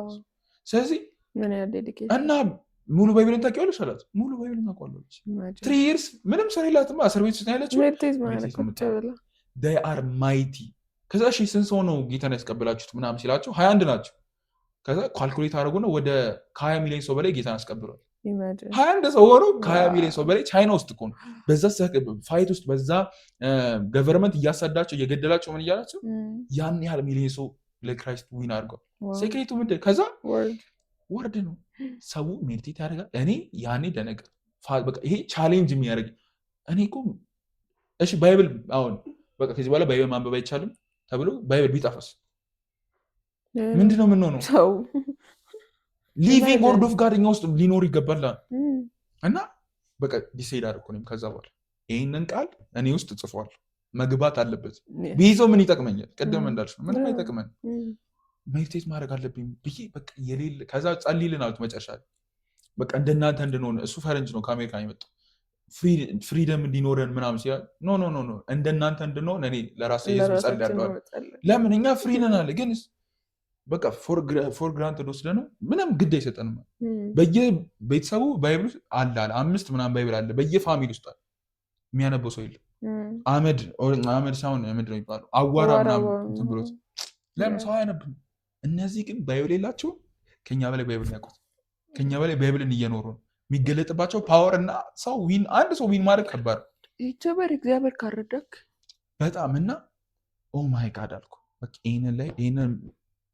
ስለዚህ እና ሙሉ ባይብልን ታውቂዋለሽ አላት። ሙሉ ባይብልን ታውቃለች። 3 years ምንም ስራ የላትም፣ እስር ቤት ውስጥ ያለችው። they are mighty። ከዛ ስንት ሰው ነው ጌታን ያስቀበላችሁት ምናምን ሲላቸው 21 ናቸው። ከዛ ካልኩሌት አድርጎና ወደ ከ20 ሚሊዮን ሰው በላይ ጌታን አስቀብሏል። Imagine. 21 ሰው ሆኖ ከ20 ሚሊዮን ሰው በላይ ቻይና ውስጥ እኮ ነው። በዛ ፋይት ውስጥ በዛ ገቨርንመንት እያሳዳቸው እየገደላቸው ምን እያላቸው ያን ያህል ሚሊዮን ሰው ለክራይስት ዊን አድርጓል። ሴክሬቱ ምንድን ከዛ ወርድ ነው። ሰው ሜዲቴት ያደርጋል። እኔ ያኔ ደነገጥ በቃ ይሄ ቻሌንጅ የሚያደርግ እኔ እኮ እሺ ባይብል አሁን በቃ ከዚህ በኋላ ባይብል ማንበብ አይቻልም ተብሎ ባይብል ቢጠፋስ ምንድነው የምንሆነው? ሰው ሊቪንግ ወርድ ኦፍ ጋድ እኛ ውስጥ ሊኖር ይገባል እና በቃ ዲሳይድ አደረኩ። እኔም ከዛ በኋላ ይሄንን ቃል እኔ ውስጥ ጽፏል መግባት አለበት። ቢይዘው ምን ይጠቅመኛል? ቅድም እንዳልሽ ምንም አይጠቅመን። ሜዲቴት ማድረግ አለብኝ ብዬ በቃ የሌለ ከዛ ጸልይልን አሉት መጨረሻ በቃ እንደናንተ እንድንሆን እሱ ፈረንጅ ነው ከአሜሪካ የመጣው ፍሪደም እንዲኖረን ምናምን ሲያል ኖ ኖ ኖ እንደናንተ እንድንሆን እኔ ለራሴ ህዝብ ጸልያለሁ። ለምን እኛ ፍሪ ነን አለ ግን በቃ ፎር ግራንትድ ወስደን ነው ምንም ግድ አይሰጠንም። በየቤተሰቡ ባይብል አለ 5 ምናምን ባይብል አለ በየፋሚሊ ውስጥ አለ። የሚያነበው ሰው የለም። አመድ ሳይሆን ምንድን ነው የሚባለው አዋራ ምናምን እንትን ብሎት ለምን ሰው አያነብም? እነዚህ ግን ባይብል የላቸውም። ከኛ በላይ ባይብልን ያውቁት፣ ከኛ በላይ ባይብልን እየኖሩ ነው። የሚገለጥባቸው ፓወር እና ሰው አንድ ሰው ዊን ማድረግ ከባድ ይጀበር እግዚአብሔር ካረዳክ በጣም እና ኦ ማይ ጋድ አልኩ በቃ ይሄንን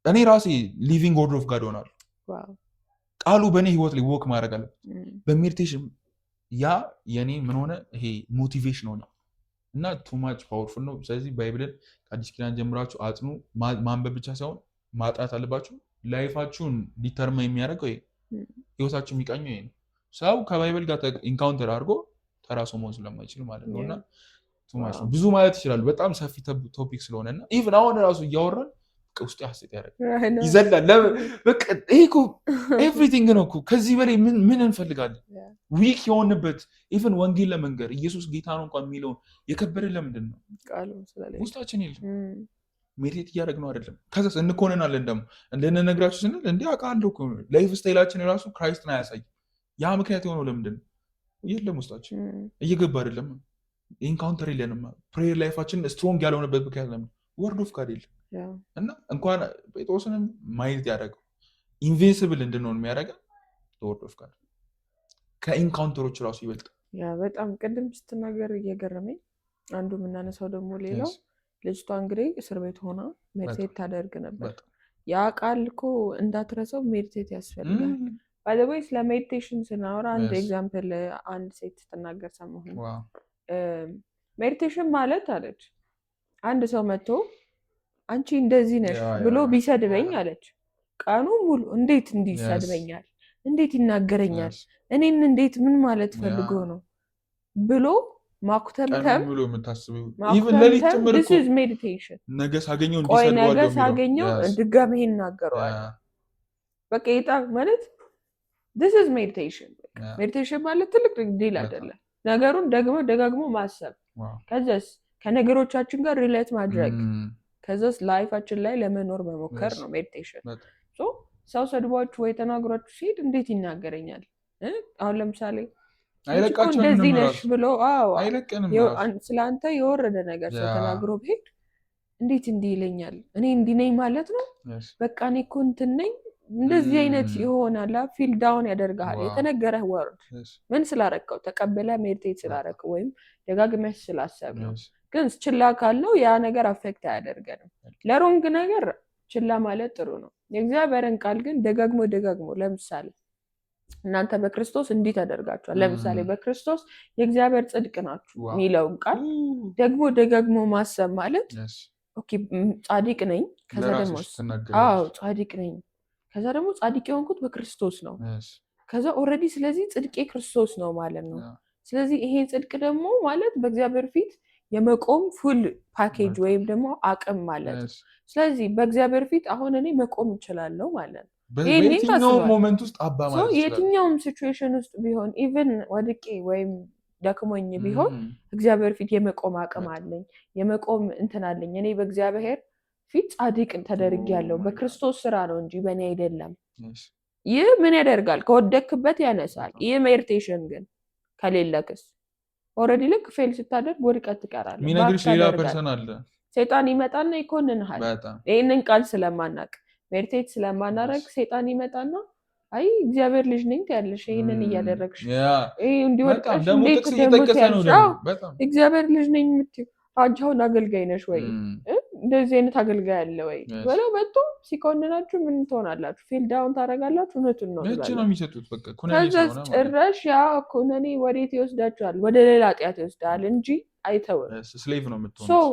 እኔ ራሴ ሊቪንግ ወርድ ኦፍ ጋድ ሆናለሁ። ቃሉ በእኔ ህይወት ላይ ወክ ማድረግ አለበት በሜዲቴሽን። ያ የኔ ምን ሆነ ይሄ ሞቲቬሽን ሆነ እና ቱ ማች ፓወርፉል ነው። ስለዚህ ባይብልን ከአዲስ ኪዳን ጀምራችሁ አጥኑ። ማንበብ ብቻ ሳይሆን ማጥናት አለባችሁ። ላይፋችሁን ዲተርማይን የሚያደርገው ህይወታችሁ የሚቃኘው ይሄ ነው። ሰው ከባይብል ጋር ኢንካውንተር አድርጎ ተራሶ መሆን ስለማይችል ማለት ነው። እና ቱ ማች ነው ብዙ ማለት ይችላሉ። በጣም ሰፊ ቶፒክ ስለሆነ እና ኢቭን አሁን ራሱ እያወራን ውስጥ ሐሴት ያደርጋል ይዘላል። በቃ ይሄ እኮ ኤቭሪቲንግ ነው እኮ ከዚህ በላይ ምን እንፈልጋለን? ዊክ የሆንበት ኢቭን ወንጌል ለመንገር ኢየሱስ ጌታ ነው እንኳን የሚለውን የከበደን ለምንድን ነው? ውስጣችን የለም። ሜዲቴት እያደረግነው አይደለም። ከዛስ እንኮነናለን። ደግሞ እንደነግራችሁ ስንል እንዲህ አውቃለሁ እኮ ላይፍ ስታይላችን የራሱ ክራይስትን አያሳይ። ያ ምክንያት የሆነው ለምንድን ነው? የለም ውስጣችን እየገባ አይደለም። ኢንካውንተር የለንም። ፕሬየር ላይፋችን ስትሮንግ ያልሆነበት ምክንያት ለምን? ወርድ ኦፍ ጋድ የለም። እና እንኳን ጴጥሮስንም ማየት ያደረገው ኢንቪንሲብል እንድንሆን የሚያደርገን ወርድ ኦፍ ጋድ ከኢንካውንተሮች ራሱ ይበልጥ። በጣም ቅድም ስትናገር እየገረመኝ አንዱ የምናነሳው ደግሞ ሌላው ልጅቷ እንግዲህ እስር ቤት ሆና ሜዲቴት ታደርግ ነበር። ያ ቃል እኮ እንዳትረሰው ሜዲቴት ያስፈልጋል። ባይዘወይ ስለ ሜዲቴሽን ስናወራ አንድ ኤግዛምፕል አንድ ሴት ስትናገር ሰማሁ። ሜዲቴሽን ማለት አለች አንድ ሰው መጥቶ አንቺ እንደዚህ ነሽ ብሎ ቢሰድበኝ አለች ቀኑ ሙሉ እንዴት እንዲሰድበኛል? እንዴት ይናገረኛል? እኔን እንዴት ምን ማለት ፈልጎ ነው ብሎ ማኩተምተም this is meditation። ነገ ሳገኘው ድጋሜ ይናገረዋል። በቃ ይጣ ማለት this is meditation። ሜዲቴሽን ማለት ትልቅ ዲል አይደለም። ነገሩን ደጋግሞ ማሰብ ከዛስ ከነገሮቻችን ጋር ሪሌት ማድረግ ከዛስ ላይፋችን ላይ ለመኖር መሞከር ነው ሜዲቴሽን። ሰው ሰድቧችሁ ወይ ተናግሯችሁ ሲሄድ እንዴት ይናገረኛል? አሁን ለምሳሌ እንደዚህ ነሽ ብሎ ስለአንተ የወረደ ነገር ሰው ተናግሮ ብሄድ እንዴት እንዲህ ይለኛል? እኔ እንዲህ ነኝ ማለት ነው። በቃ እኔ እኮ እንትን ነኝ እንደዚህ አይነት ይሆናል። ፊል ዳውን ያደርግሃል። የተነገረህ ወርድ ምን ስላረከው ተቀበለ ሜዲቴት ስላረከው ወይም ደጋግመሽ ስላሰብ ነው። ግን ችላ ካለው ያ ነገር አፌክት አያደርገንም። ለሮንግ ነገር ችላ ማለት ጥሩ ነው። የእግዚአብሔርን ቃል ግን ደጋግሞ ለምሳሌ እናንተ በክርስቶስ እንዲህ ተደርጋችኋል። ለምሳሌ በክርስቶስ የእግዚአብሔር ጽድቅ ናችሁ የሚለውን ቃል ደጋግሞ ማሰብ ማለት ኦኬ ጻድቅ ነኝ፣ ከዛ ደግሞ ጻድቅ ነኝ፣ ከዛ ደግሞ ጻድቅ የሆንኩት በክርስቶስ ነው። ከዛ ኦልሬዲ ስለዚህ ጽድቄ ክርስቶስ ነው ማለት ነው። ስለዚህ ይሄ ጽድቅ ደግሞ ማለት በእግዚአብሔር ፊት የመቆም ፉል ፓኬጅ ወይም ደግሞ አቅም ማለት ነው። ስለዚህ በእግዚአብሔር ፊት አሁን እኔ መቆም እችላለሁ ማለት ነው። የትኛውም ሲቹዌሽን ውስጥ ቢሆን ኢቨን ወድቄ ወይም ደክሞኝ ቢሆን እግዚአብሔር ፊት የመቆም አቅም አለኝ፣ የመቆም እንትን አለኝ። እኔ በእግዚአብሔር ፊት ጻድቅ ተደርጌያለሁ በክርስቶስ ስራ ነው እንጂ በእኔ አይደለም። ይህ ምን ያደርጋል? ከወደክበት ያነሳል። ይህ ሜዲቴሽን ግን ከሌለክስ ኦልሬዲ ልክ ፌል ስታደርግ ወድቀት ትቀራለህ። የሚነግርሽ ሌላ ፐርሰን አለ። ሰይጣን ይመጣና ይኮንንሃል። ይህንን ቃል ስለማናቅ ሜዲቴት ስለማናረግ ሰይጣን ይመጣና አይ እግዚአብሔር ልጅ ነኝ ያለሽ ይሄንን እያደረግሽ ይሄ እንዲወድቀሽ እንዴት ደግሞ እግዚአብሔር ልጅ ነኝ የምትይው አንቺ አሁን አገልጋይ ነሽ ወይ እንደዚህ አይነት አገልጋይ አለ ወይ ብለው መጥቶ ሲኮንናችሁ ምን ትሆናላችሁ? ፊል ዳውን ታደርጋላችሁ። እውነቱን ነው ከዛ ጭራሽ ያ ኩነኔ ወዴት ይወስዳችኋል? ወደ ሌላ ኃጢአት ይወስዳል እንጂ አይተውም።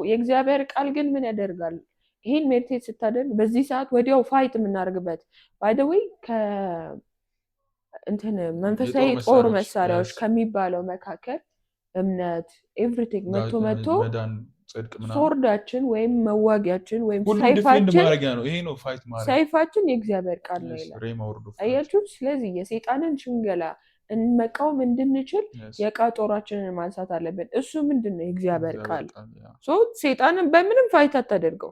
የእግዚአብሔር ቃል ግን ምን ያደርጋል? ይሄን ሜዲቴት ስታደርግ በዚህ ሰዓት ወዲያው ፋይት የምናደርግበት ባይ ዘ ዌይ እንትን መንፈሳዊ ጦር መሳሪያዎች ከሚባለው መካከል እምነት ኤቭሪቲንግ መቶ ሶርዳችን ወይም መዋጊያችን ወይም ሰይፋችን የእግዚአብሔር ቃል ነው ይላል። አያችሁ? ስለዚህ የሰይጣንን ሽንገላ መቃወም እንድንችል የዕቃ ጦራችንን ማንሳት አለብን። እሱ ምንድን ነው? የእግዚአብሔር ቃል። ሰይጣንን በምንም ፋይት አታደርገው።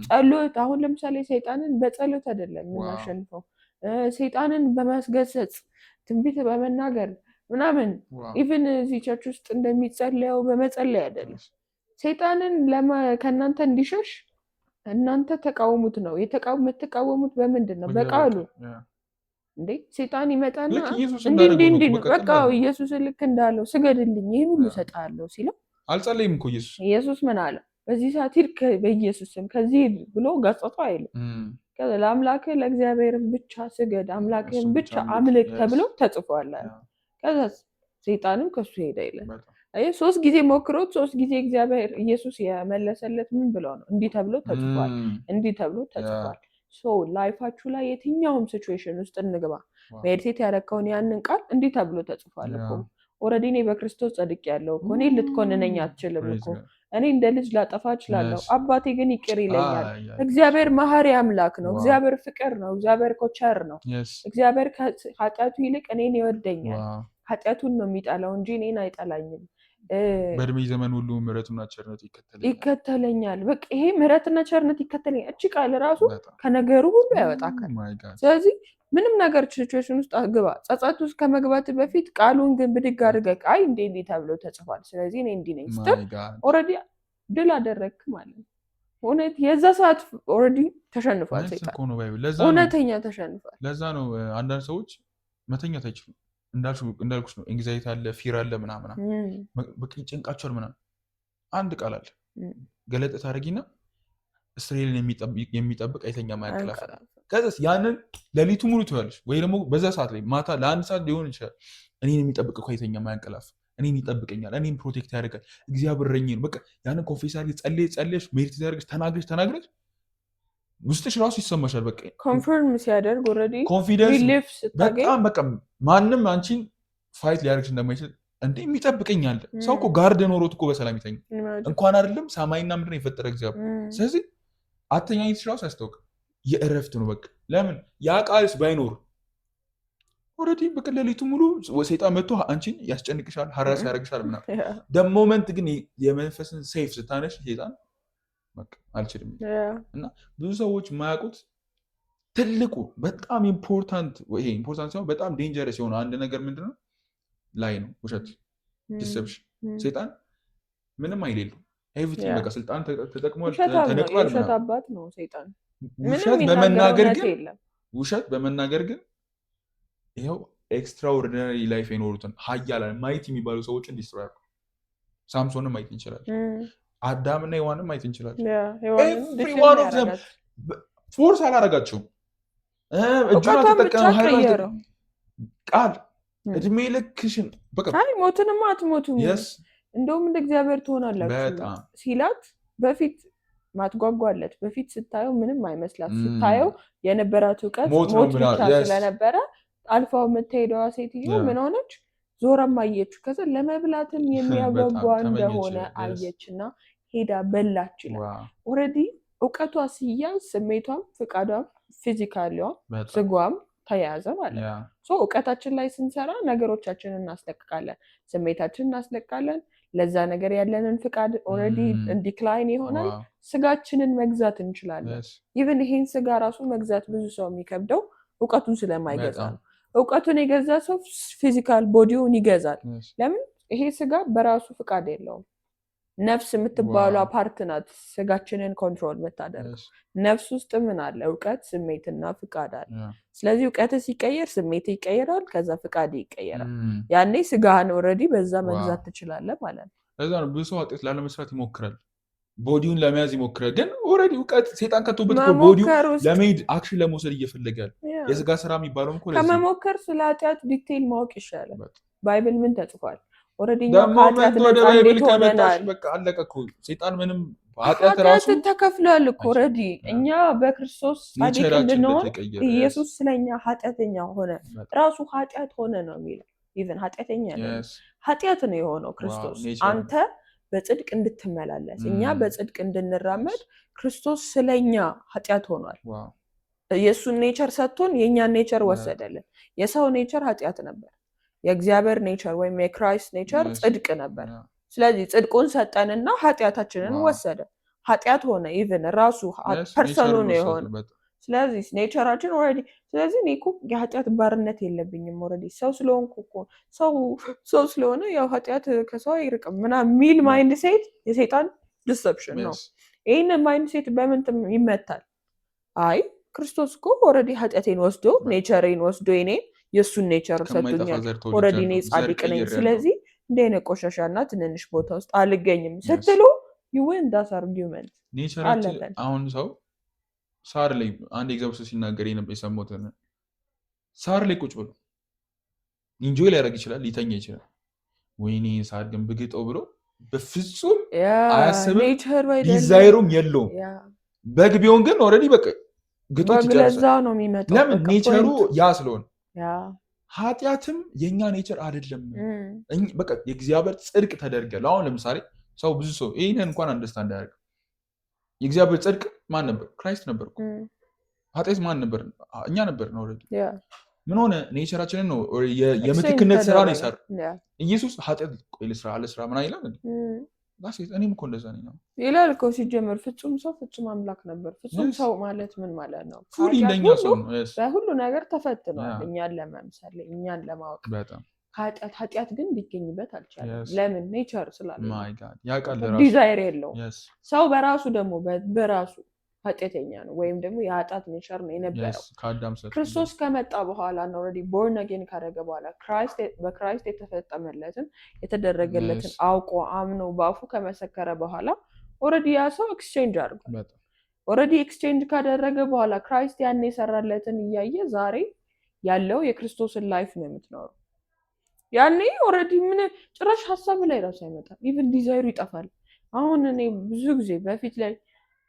ጸሎት፣ አሁን ለምሳሌ ሰይጣንን በጸሎት አይደለም የምናሸንፈው፣ ሰይጣንን በማስገሰጽ ትንቢት በመናገር ምናምን ኢቭን እዚህ ቸርች ውስጥ እንደሚጸለየው በመጸለይ አይደለም። ሰይጣንን ከእናንተ እንዲሸሽ እናንተ ተቃውሙት ነው። የምትቃወሙት በምንድን ነው? በቃሉ እንዴ ሰይጣን ይመጣና እንዲህ በቃ ኢየሱስን ልክ እንዳለው ስገድልኝ ይህን ሁሉ እሰጥሃለሁ ሲለው አልጸለይም እኮ ኢየሱስ ምን አለ? በዚህ ሰዓት ሂድ በኢየሱስ ስም ከዚህ ብሎ ገጸጠው አይልም። ለአምላክህ ለእግዚአብሔር ብቻ ስገድ፣ አምላክህን ብቻ አምልክ ተብሎ ተጽፏል። ከዛ ሰይጣንም ከሱ ሄደ ይላል። 3 ጊዜ ሞክሮት 3 ጊዜ እግዚአብሔር ኢየሱስ የመለሰለት ምን ብለው ነው? እንዲህ ተብሎ ተጽፏል፣ እንዲህ ተብሎ ተጽፏል። ላይፋችሁ ላይ የትኛውም ሲቹዌሽን ውስጥ እንግባ፣ ሜዲቴት ያደረከውን ያንን ቃል እንዲህ ተብሎ ተጽፏል እኮ ኦልሬዲ እኔ በክርስቶስ ጸድቄያለሁ እኮ እኔ ልትኮንነኝ አትችልም እኮ እኔ እንደ ልጅ ላጠፋ እችላለሁ፣ አባቴ ግን ይቅር ይለኛል። እግዚአብሔር መሐሪ አምላክ ነው። እግዚአብሔር ፍቅር ነው። እግዚአብሔር ቸር ነው። እግዚአብሔር ከኃጢአቱ ይልቅ እኔን ይወደኛል። ኃጢአቱን ነው የሚጠላው እንጂ እኔን አይጠላኝም። በእድሜ ዘመን ሁሉ ምሕረቱና ቸርነቱ ይከተለኛል። በቃ ይሄ ምሕረትና ቸርነት ይከተለኛል። እቺ ቃል ራሱ ከነገሩ ሁሉ ያወጣካል። ስለዚህ ምንም ነገር ሲቹዌሽን ውስጥ ግባ፣ ጸጸት ውስጥ ከመግባት በፊት ቃሉን ግን ብድግ አድርገህ አይ እንዲህ ተብሎ ተጽፏል፣ ስለዚህ እኔ እንዲህ ነኝ ስትል ኦልሬዲ ድል አደረግክ ማለት ነው። እውነት የዛ ሰዓት ኦልሬዲ ተሸንፏል። ሰይጣን እውነተኛ ተሸንፏል። ለዛ ነው አንዳንድ ሰዎች መተኛት አይችሉም። እንዳልኩሽ ነው ኤንግዛይቲ አለ፣ ፊር አለ ምናምን በቃ ጭንቃቸውን ምናምን። አንድ ቃል አለ ገለጥ ታደርጊና እስራኤልን የሚጠብቅ አይተኛም አያንቀላፋም። ከዛስ ያንን ሌሊቱ ሙሉ ትያለሽ ወይ ደግሞ በዛ ሰዓት ላይ ማታ ለ1 ሰዓት ሊሆን ይችላል። እኔን የሚጠብቅ እኮ አይተኛም አያንቀላፋም፣ እኔን ይጠብቀኛል፣ እኔን ፕሮቴክት ያደርጋል፣ እግዚአብሔር እረኛዬ ነው። በቃ ያንን ኮንፌስ አድርገሽ ጸልየሽ ሜዲቴት አድርገሽ ተናግረሽ ውስጥሽ ራሱ ይሰማሻል። በቃ ኮንፈርም ሲያደርግ ኦልሬዲ ኮንፊደንስ በጣም በቃ ማንም አንቺን ፋይት ሊያደርግሽ እንደማይችል እንዴ የሚጠብቀኝ አለ። ሰው እኮ ጋርድ ኖሮት እኮ በሰላም ይተኛ እንኳን አይደለም ሰማይና ምድርን የፈጠረ እግዚአብሔር። ስለዚህ አተኛኝትሽ ራሱ ያስታውቅ የእረፍት ነው። በቃ ለምን ያ ቃልስ ባይኖር ኦልሬዲ በቃ ሌሊቱ ሙሉ ሰይጣን መጥቶ አንቺን ያስጨንቅሻል፣ ሀራስ ያደርግሻል ምናምን። ደሞመንት ግን የመንፈስን ሴፍ ስታነሽ ሰይጣን በቃ አልችልም። እና ብዙ ሰዎች የማያውቁት ትልቁ በጣም ኢምፖርታንት ሲሆን በጣም ዴንጀረስ የሆነ አንድ ነገር ምንድነው? ላይ ነው ውሸት፣ ዲሰፕሽን። ሰይጣን ምንም አይሌለው ኤቭሪቲንግ በቃ ስልጣን ተጠቅሟል፣ ተነቅሏል። ውሸት አባት ነው ሰይጣን። ውሸት በመናገር ግን ይኸው ኤክስትራኦርዲናሪ ላይፍ የኖሩትን ሀያላን ማየት የሚባሉ ሰዎችን ዲስትሮይ አድርጓል። ሳምሶንን ማየት እንችላለን፣ አዳምና ሔዋንን ማየት እንችላለን። ኤቭሪዋን ኦፍ ዘም ፎርስ አላረጋቸውም። እጁን አልተጠቀመም። ቃል እድሜ ልክሽን በቃ ሞትንማ አትሞቱም እንደውም እንደ እግዚአብሔር ትሆናላችሁ ሲላት በፊት ማትጓጓለት በፊት ስታየው ምንም አይመስላት። ስታየው የነበራት እውቀት ሞት ብቻ ስለነበረ አልፋው የምትሄደዋ ሴትዮ ምን ሆነች? ዞረም አየች። ከዛ ለመብላትም የሚያጓጓ እንደሆነ አየችና ሄዳ በላች ይላል። ኦልሬዲ እውቀቷ ሲያዝ ስሜቷም ፍቃዷም ፊዚካሊዋም ስጓም ተያያዘ ማለት ነው። እውቀታችን ላይ ስንሰራ ነገሮቻችንን እናስለቅቃለን፣ ስሜታችንን እናስለቅቃለን። ለዛ ነገር ያለንን ፍቃድ ኦልሬዲ ዲክላይን ይሆናል። ስጋችንን መግዛት እንችላለን። ኢቭን ይሄን ስጋ ራሱ መግዛት ብዙ ሰው የሚከብደው እውቀቱን ስለማይገዛ ነው። እውቀቱን የገዛ ሰው ፊዚካል ቦዲውን ይገዛል። ለምን? ይሄ ስጋ በራሱ ፍቃድ የለውም። ነፍስ የምትባለው ፓርት ናት ስጋችንን ኮንትሮል የምታደርገው። ነፍስ ውስጥ ምን አለ? እውቀት፣ ስሜትና ፍቃድ አለ። ስለዚህ እውቀት ሲቀየር ስሜት ይቀየራል፣ ከዛ ፍቃድ ይቀየራል። ያኔ ስጋህን ኦልሬዲ በዛ መግዛት ትችላለህ ማለት ነው። ለዛ ነው ብዙ ሰው ኃጢአት ላለመስራት ይሞክራል፣ ቦዲውን ለመያዝ ይሞክራል። ግን ኦልሬዲ እውቀት ሴጣን ከቶበት ቦዲው ለመሄድ አክሽን ለመውሰድ እየፈለጋል። የስጋ ስራ የሚባለው እኮ ከመሞከር ስለ ኃጢአት ዲቴይል ማወቅ ይሻላል። ባይብል ምን ተጽፏል? ኦልሬዲ ሴጣን ምንም ኃጢአት ተከፍሏል እኮ ኦልሬዲ። እኛ በክርስቶስ ጻድቅ እንድንሆን ኢየሱስ ስለኛ ኃጢአተኛ ሆነ፣ ራሱ ኃጢአት ሆነ ነው የሚለው። ኢቭን ኃጢአተኛ ነው፣ ኃጢአት ነው የሆነው ክርስቶስ። አንተ በጽድቅ እንድትመላለስ እኛ በጽድቅ እንድንራመድ ክርስቶስ ስለኛ ኃጢአት ሆኗል። የእሱን ኔቸር ሰጥቶን የእኛን ኔቸር ወሰደልን። የሰው ኔቸር ኃጢአት ነበር፣ የእግዚአብሔር ኔቸር ወይም የክራይስት ኔቸር ጽድቅ ነበር። ስለዚህ ጽድቁን ሰጠንና ኃጢአታችንን ወሰደ፣ ኃጢአት ሆነ። ኢቭን ራሱ ፐርሰኑ ነው የሆነ። ስለዚህ ኔቸራችን ኦልሬዲ። ስለዚህ እኔ እኮ የኃጢአት ባርነት የለብኝም ኦልሬዲ ሰው ስለሆንኩ እኮ ሰው ስለሆነ ያው ኃጢአት ከሰው አይርቅም ምናምን የሚል ማይንድ ሴት የሰይጣን ዲሰፕሽን ነው። ይህንን ማይንድ ሴት በምን ይመታል? አይ ክርስቶስ እኮ ኦልሬዲ ኃጢአቴን ወስዶ ኔቸሬን ወስዶ እኔን የእሱን ኔቸር ሰጥቶኛል። ኦልሬዲ እኔ ጻድቅ ነኝ። ስለዚህ እንዲህ አይነት ቆሻሻና ትንንሽ ቦታ ውስጥ አልገኝም ስትሉ ይወን ዳስ አርጊውመንት ኔቸራችን። አሁን ሰው ሳር ላይ አንድ ኤግዛምፕል ሲናገር የሰማሁት ሳር ላይ ቁጭ ብሎ ኢንጆይ ሊያደርግ ይችላል፣ ሊተኛ ይችላል። ወይኔ ሳር ግን ብግጠው ብሎ በፍጹም አያስብም፣ ዲዛይሩም የለውም። በግ ቢሆን ግን ኦልሬዲ በቃ ግጦት ይጨርሳል። ለምን? ኔቸሩ ያ ስለሆነ። ኃጢአትም የኛ ኔቸር አይደለም። በቃ የእግዚአብሔር ጽድቅ ተደርገል። አሁን ለምሳሌ ሰው ብዙ ሰው ይህንን እንኳን አንደርስታንድ አያደርግም። የእግዚአብሔር ጽድቅ ማን ነበር? ክራይስት ነበር። ኃጢአት ማን ነበር? እኛ ነበር ነው። ምን ሆነ? ኔቸራችንን ነው የምትክነት ስራ ነው ይሰራ። ኢየሱስ ኃጢአት ቆይ ልስራ አለስራ ምን አይላል? እኔም እኮ እንደዛ ነኝ ይላል እኮ ሲጀመር። ፍጹም ሰው ፍጹም አምላክ ነበር። ፍጹም ሰው ማለት ምን ማለት ነው? በሁሉ ነገር ተፈትኗል፣ እኛን ለመምሰል እኛን ለማወቅ። ኃጢአት ግን ሊገኝበት አልቻለም። ለምን? ኔቸር ስላለ፣ ዲዛይር የለውም። ሰው በራሱ ደግሞ በራሱ ኃጢአተኛ ነው፣ ወይም ደግሞ የኃጢአት ኔቸር ነው የነበረው። ክርስቶስ ከመጣ በኋላ ነው ኦልሬዲ ቦርን አጌን ካደረገ በኋላ በክራይስት የተፈጸመለትን የተደረገለትን አውቆ አምኖ በአፉ ከመሰከረ በኋላ ኦልሬዲ ያ ሰው ኤክስቼንጅ አድርጓል። ኦልሬዲ ኤክስቼንጅ ካደረገ በኋላ ክራይስት ያን የሰራለትን እያየ ዛሬ ያለው የክርስቶስን ላይፍ ነው የምትኖረው። ያኔ ኦልሬዲ ምን ጭራሽ ሀሳብ ላይ ራሱ አይመጣም። ኢቭን ዲዛይሩ ይጠፋል። አሁን እኔ ብዙ ጊዜ በፊት ላይ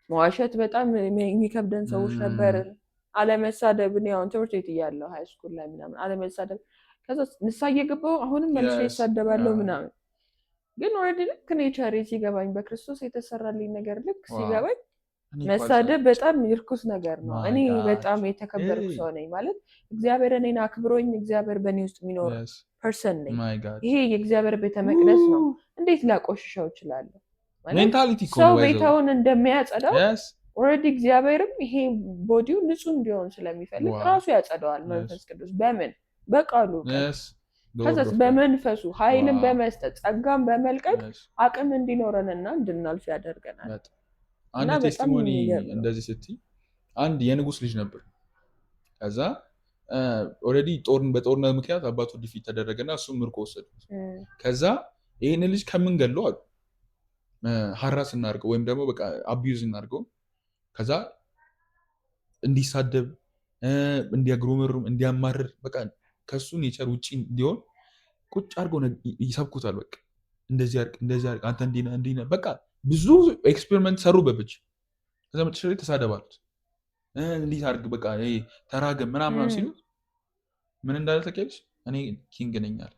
መዋሸት በጣም የሚከብደን ሰዎች ነበር። አለመሳደብ እኔ አሁን ትምህርት ቤት እያለሁ ሃይ ስኩል ላይ ምናምን አለመሳደብ፣ ከዛ ንሳ እየገባሁ አሁንም መልሼ ይሳደባለሁ ምናምን። ግን ኦልሬዲ ልክ ኔቸሬ ሲገባኝ በክርስቶስ የተሰራልኝ ነገር ልክ ሲገባኝ መሳደብ በጣም ይርኩስ ነገር ነው። እኔ በጣም የተከበርኩ ሰው ነኝ ማለት እግዚአብሔር እኔን አክብሮኝ እግዚአብሔር በእኔ ውስጥ የሚኖር ፐርሰን ነኝ። ይሄ የእግዚአብሔር ቤተ መቅደስ ነው። እንዴት ላቆሽሸው እችላለሁ? ሰው ቤታውን እንደሚያጸዳው ኦልሬዲ እግዚአብሔርም ይሄ ቦዲው ንጹህ እንዲሆን ስለሚፈልግ ራሱ ያጸዳዋል። መንፈስ ቅዱስ በምን? በቃሉ ከዛስ በመንፈሱ ኃይልን በመስጠት ጸጋን በመልቀቅ አቅም እንዲኖረንና እንድናልፍ ያደርገናል። አንድ ቴስቲሞኒ እንደዚህ ስትይ አንድ የንጉስ ልጅ ነበር። ከዛ ኦልሬዲ በጦርነት ምክንያት አባቱ ዲፊት ተደረገና እሱም ምርኮ ወሰዱት። ከዛ ይህን ልጅ ከምን ገለው አሉ ሀራስ እናድርገው ወይም ደግሞ በቃ አቢዩዝ እናድርገው። ከዛ እንዲሳደብ እንዲያግሩምሩም እንዲያማርር በቃ ከሱ ኔቸር ውጪ እንዲሆን ቁጭ አድርገው ይሰብኩታል። በቃ እንደዚህ አድርግ አንተ እንዲህ ነህ በቃ ብዙ ኤክስፔሪመንት ሰሩበት ብቻ። ከዛ መጨረሻ ላይ ተሳደባሉት። እንዲህ አድርግ በቃ ተራገም ምናምን ሲሉት ምን እንዳለ ታውቂያለሽ? እኔ ኪንግ ነኝ አለ።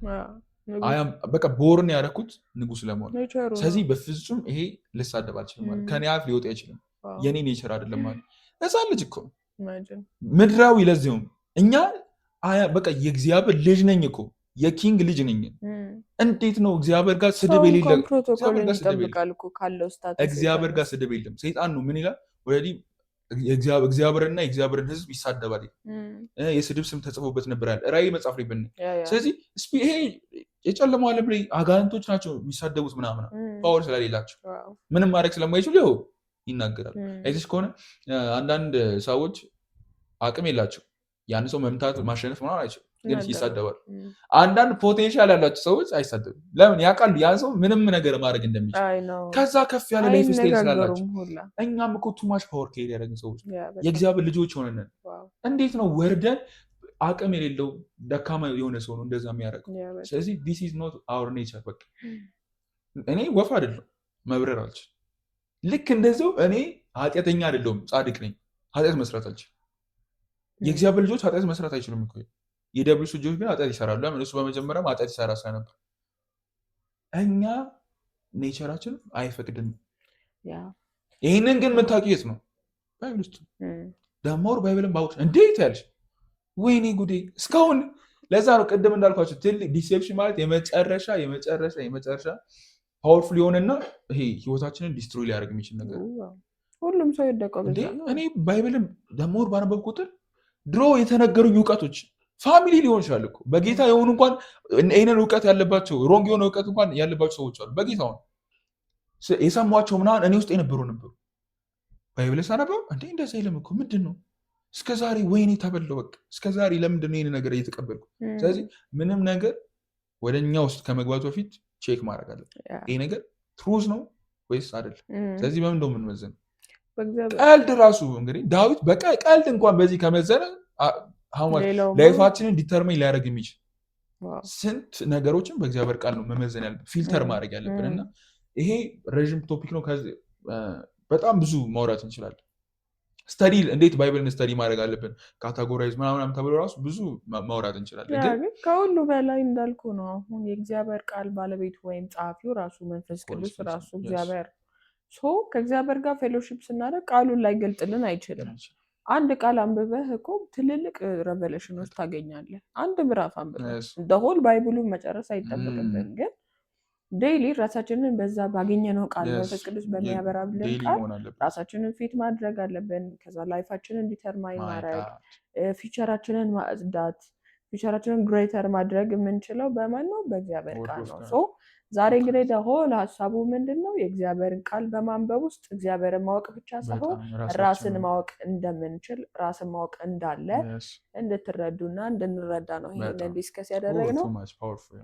በቃ ቦርን ያደረኩት ንጉስ ለመሆን። ስለዚህ በፍጹም ይሄ ልሳደብ አልችልም ማለት ከኔ አፍ ሊወጣ አይችልም። የኔ ኔቸር አይደለም ማለት ህፃን ልጅ እኮ ምድራዊ። ለዚሁም እኛ በቃ የእግዚአብሔር ልጅ ነኝ እኮ የኪንግ ልጅ ነኝ። እንዴት ነው እግዚአብሔር ጋር ስድብ የሌለው? እግዚአብሔር ጋር ስድብ የለም። ሰይጣን ነው ምን ይላል? ኦልሬዲ እግዚአብሔርና የእግዚአብሔርን ህዝብ ይሳደባል። የስድብ ስም ተጽፎበት ነበር ያለ ራእይ መጽሐፍ ላይ ብን። ስለዚህ ይሄ የጨለማው ዓለም ላይ አጋንንቶች ናቸው የሚሳደቡት ምናምን። ፓወር ስለሌላቸው ምንም ማድረግ ስለማይችሉ ይኸው ይናገራሉ። አይተሽ ከሆነ አንዳንድ ሰዎች አቅም የላቸው ያን ሰው መምታት ማሸነፍ ምናምን አይችልም፣ ግን ይሳደባሉ። አንዳንድ ፖቴንሻል ያላቸው ሰዎች አይሳደቡም። ለምን? ያውቃሉ ያን ሰው ምንም ነገር ማድረግ እንደሚችል። ከዛ ከፍ ያለ ላይፍ ስታይል ስላላቸው። እኛም እኮ ቱማች ፓወር ከሄድ ያደረግን ሰዎች የእግዚአብሔር ልጆች ሆነን እንዴት ነው ወርደን አቅም የሌለው ደካማ የሆነ ሰው ነው እንደዛ የሚያደርገው። ስለዚህ this is not our nature። በቃ እኔ ወፍ አይደለሁም መብረር አልችልም። ልክ እንደዚያው እኔ ኃጢአተኛ አይደለሁም ጻድቅ ነኝ፣ ኃጢአት መስራት አልችልም። የእግዚአብሔር ልጆች ኃጢአት መስራት አይችሉም እኮ። የዲያብሎስ ልጆች ግን ኃጢአት ይሰራሉ። ለምን? እሱ በመጀመሪያም ኃጢአት ይሰራ ስለነበር። እኛ ኔቸራችን አይፈቅድም። ይህንን ግን የምታውቂው የት ነው? ባይብል ውስጥ ደሞር ባይብልን ባውቅሽ እንዴት ያልሽ ወይኔ ጉዴ እስካሁን። ለዛ ነው ቅድም እንዳልኳቸው ትልቅ ዲሴፕሽን ማለት የመጨረሻ ፓወርፉል የሆነና ይሄ ህይወታችንን ዲስትሮይ ሊያደርግ የሚችል ነገር። ሁሉም ሰው ይደቀው። እኔ ባይብልን ደሞር ባነበብ ቁጥር ድሮ የተነገሩኝ እውቀቶች ፋሚሊ ሊሆን ይችላል እኮ በጌታ የሆኑ እንኳን ይህንን እውቀት ያለባቸው ሮንግ የሆነ እውቀት እንኳን ያለባቸው ሰዎች አሉ። በጌታ ሆነ የሰሟቸው ምናምን እኔ ውስጥ የነበሩ ነበሩ። ባይብል ሳነበው እንዴ እንደዚህ አይልም እኮ ምንድን ነው እስከዛሬ ወይኔ ተበለው በቃ እስከዛሬ ለምንድን ነው ይሄን ነገር እየተቀበልኩ? ስለዚህ ምንም ነገር ወደኛ ውስጥ ከመግባቱ በፊት ቼክ ማድረግ አለብን። ይሄ ነገር ትሩዝ ነው ወይስ አይደለም? ስለዚህ በምን እንደው የምንመዘነው? ቀልድ ራሱ እንግዲህ ዳዊት በቃ ቀልድ እንኳን በዚህ ከመዘነ ላይፋችንን ዲተርሚን ሊያደርግ የሚችል ስንት ነገሮችን በእግዚአብሔር ቃል ነው መመዘን ያለብን፣ ፊልተር ማድረግ ያለብን። እና ይሄ ረዥም ቶፒክ ነው። በጣም ብዙ ማውራት እንችላለን። ስተዲ እንዴት ባይብልን ስተዲ ማድረግ አለብን ካታጎራይዝ ምናምን ተብሎ ራሱ ብዙ ማውራት እንችላለን። ግን ከሁሉ በላይ እንዳልኩ ነው አሁን የእግዚአብሔር ቃል ባለቤቱ ወይም ጸሐፊው ራሱ መንፈስ ቅዱስ ራሱ እግዚአብሔር ከእግዚአብሔር ጋር ፌሎሺፕ ስናደርግ ቃሉን ላይ ገልጥልን አይችልም። አንድ ቃል አንብበህ እኮ ትልልቅ ሬቨሌሽኖች ታገኛለህ። አንድ ምዕራፍ አንብበህ ሆል ባይብሉን መጨረስ አይጠበቅብን። ግን ዴይሊ ራሳችንን በዛ ባገኘነው ቃል መንፈስ ቅዱስ በሚያበራብልን ቃል ራሳችንን ፊት ማድረግ አለብን። ከዛ ላይፋችንን ዲተርማይን ማድረግ፣ ፊቸራችንን ማጽዳት፣ ፊቸራችንን ግሬተር ማድረግ የምንችለው በማን ነው? በእግዚአብሔር ቃል ነው። ዛሬ እንግዲህ ደሆል ሀሳቡ ምንድን ነው? የእግዚአብሔርን ቃል በማንበብ ውስጥ እግዚአብሔርን ማወቅ ብቻ ሳይሆን ራስን ማወቅ እንደምንችል፣ ራስን ማወቅ እንዳለ እንድትረዱና እንድንረዳ ነው ይሄንን ዲስከስ ያደረግነው።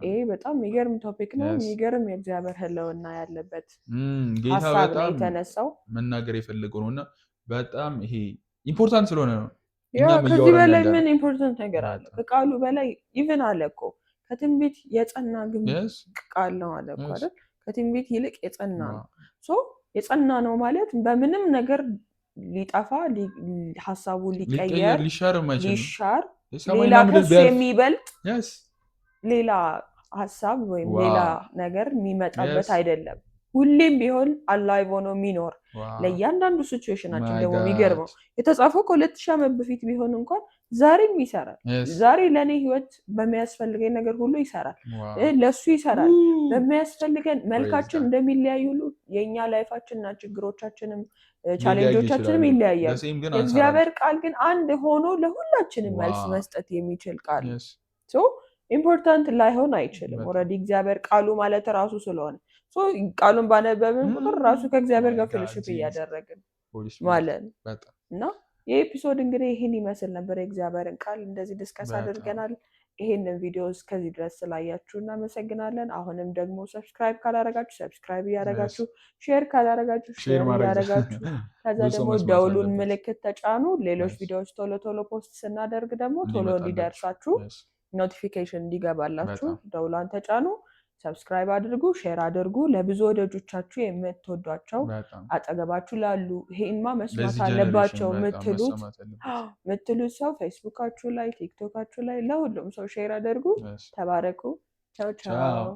ይሄ በጣም የሚገርም ቶፒክ ነው። የሚገርም የእግዚአብሔር ህልውና ያለበት ሀሳብ ነው የተነሳው። መናገር የፈለገው ነው እና በጣም ይሄ ኢምፖርታንት ስለሆነ ነው። ከዚህ በላይ ምን ኢምፖርታንት ነገር አለ? ከቃሉ በላይ ኢቭን አለ እኮ ከትንቢት የጸና ግንብ ቃል ነው አለ እኮ አይደል? ከትንቢት ይልቅ የጸና ነው። የጸና ነው ማለት በምንም ነገር ሊጠፋ ሀሳቡ ሊቀየር ሊሻር ሌላ ከሱ የሚበልጥ ሌላ ሀሳብ ወይም ሌላ ነገር የሚመጣበት አይደለም። ሁሌም ቢሆን አላይቭ ሆኖ የሚኖር ለእያንዳንዱ ሲቹዌሽናችን ደግሞ የሚገርመው የተጻፈው ከ2000 ዓመት በፊት ቢሆን እንኳን ዛሬም ይሰራል። ዛሬ ለእኔ ህይወት በሚያስፈልገኝ ነገር ሁሉ ይሰራል። ለሱ ይሰራል። በሚያስፈልገን መልካችን እንደሚለያዩ ሁሉ የእኛ ላይፋችንና ችግሮቻችንም ቻሌንጆቻችንም ይለያያሉ። የእግዚአብሔር ቃል ግን አንድ ሆኖ ለሁላችንም መልስ መስጠት የሚችል ቃል ነው። ኢምፖርታንት ላይሆን አይችልም። ኦልሬዲ እግዚአብሔር ቃሉ ማለት ራሱ ስለሆነ ቃሉን ባነበብን ቁጥር ራሱ ከእግዚአብሔር ጋር ፌሎሺፕ እያደረግን ማለት ነው። እና ይህ ኤፒሶድ እንግዲህ ይህን ይመስል ነበር። የእግዚአብሔርን ቃል እንደዚህ ዲስከስ አድርገናል። ይሄንን ቪዲዮ እስከዚህ ድረስ ስላያችሁ እናመሰግናለን። አሁንም ደግሞ ሰብስክራይብ ካላረጋችሁ ሰብስክራይብ እያደረጋችሁ፣ ሼር ካላረጋችሁ ሼር እያደረጋችሁ፣ ከዛ ደግሞ ደውሉን ምልክት ተጫኑ። ሌሎች ቪዲዮዎች ቶሎ ቶሎ ፖስት ስናደርግ ደግሞ ቶሎ እንዲደርሳችሁ ኖቲፊኬሽን እንዲገባላችሁ ደውሏን ተጫኑ። ሰብስክራይብ አድርጉ፣ ሼር አድርጉ። ለብዙ ወዳጆቻችሁ የምትወዷቸው አጠገባችሁ ላሉ ይሄንማ መስማት አለባቸው የምትሉት ሰው ፌስቡካችሁ ላይ፣ ቲክቶካችሁ ላይ ለሁሉም ሰው ሼር አድርጉ። ተባረኩ። ቻው ቻው።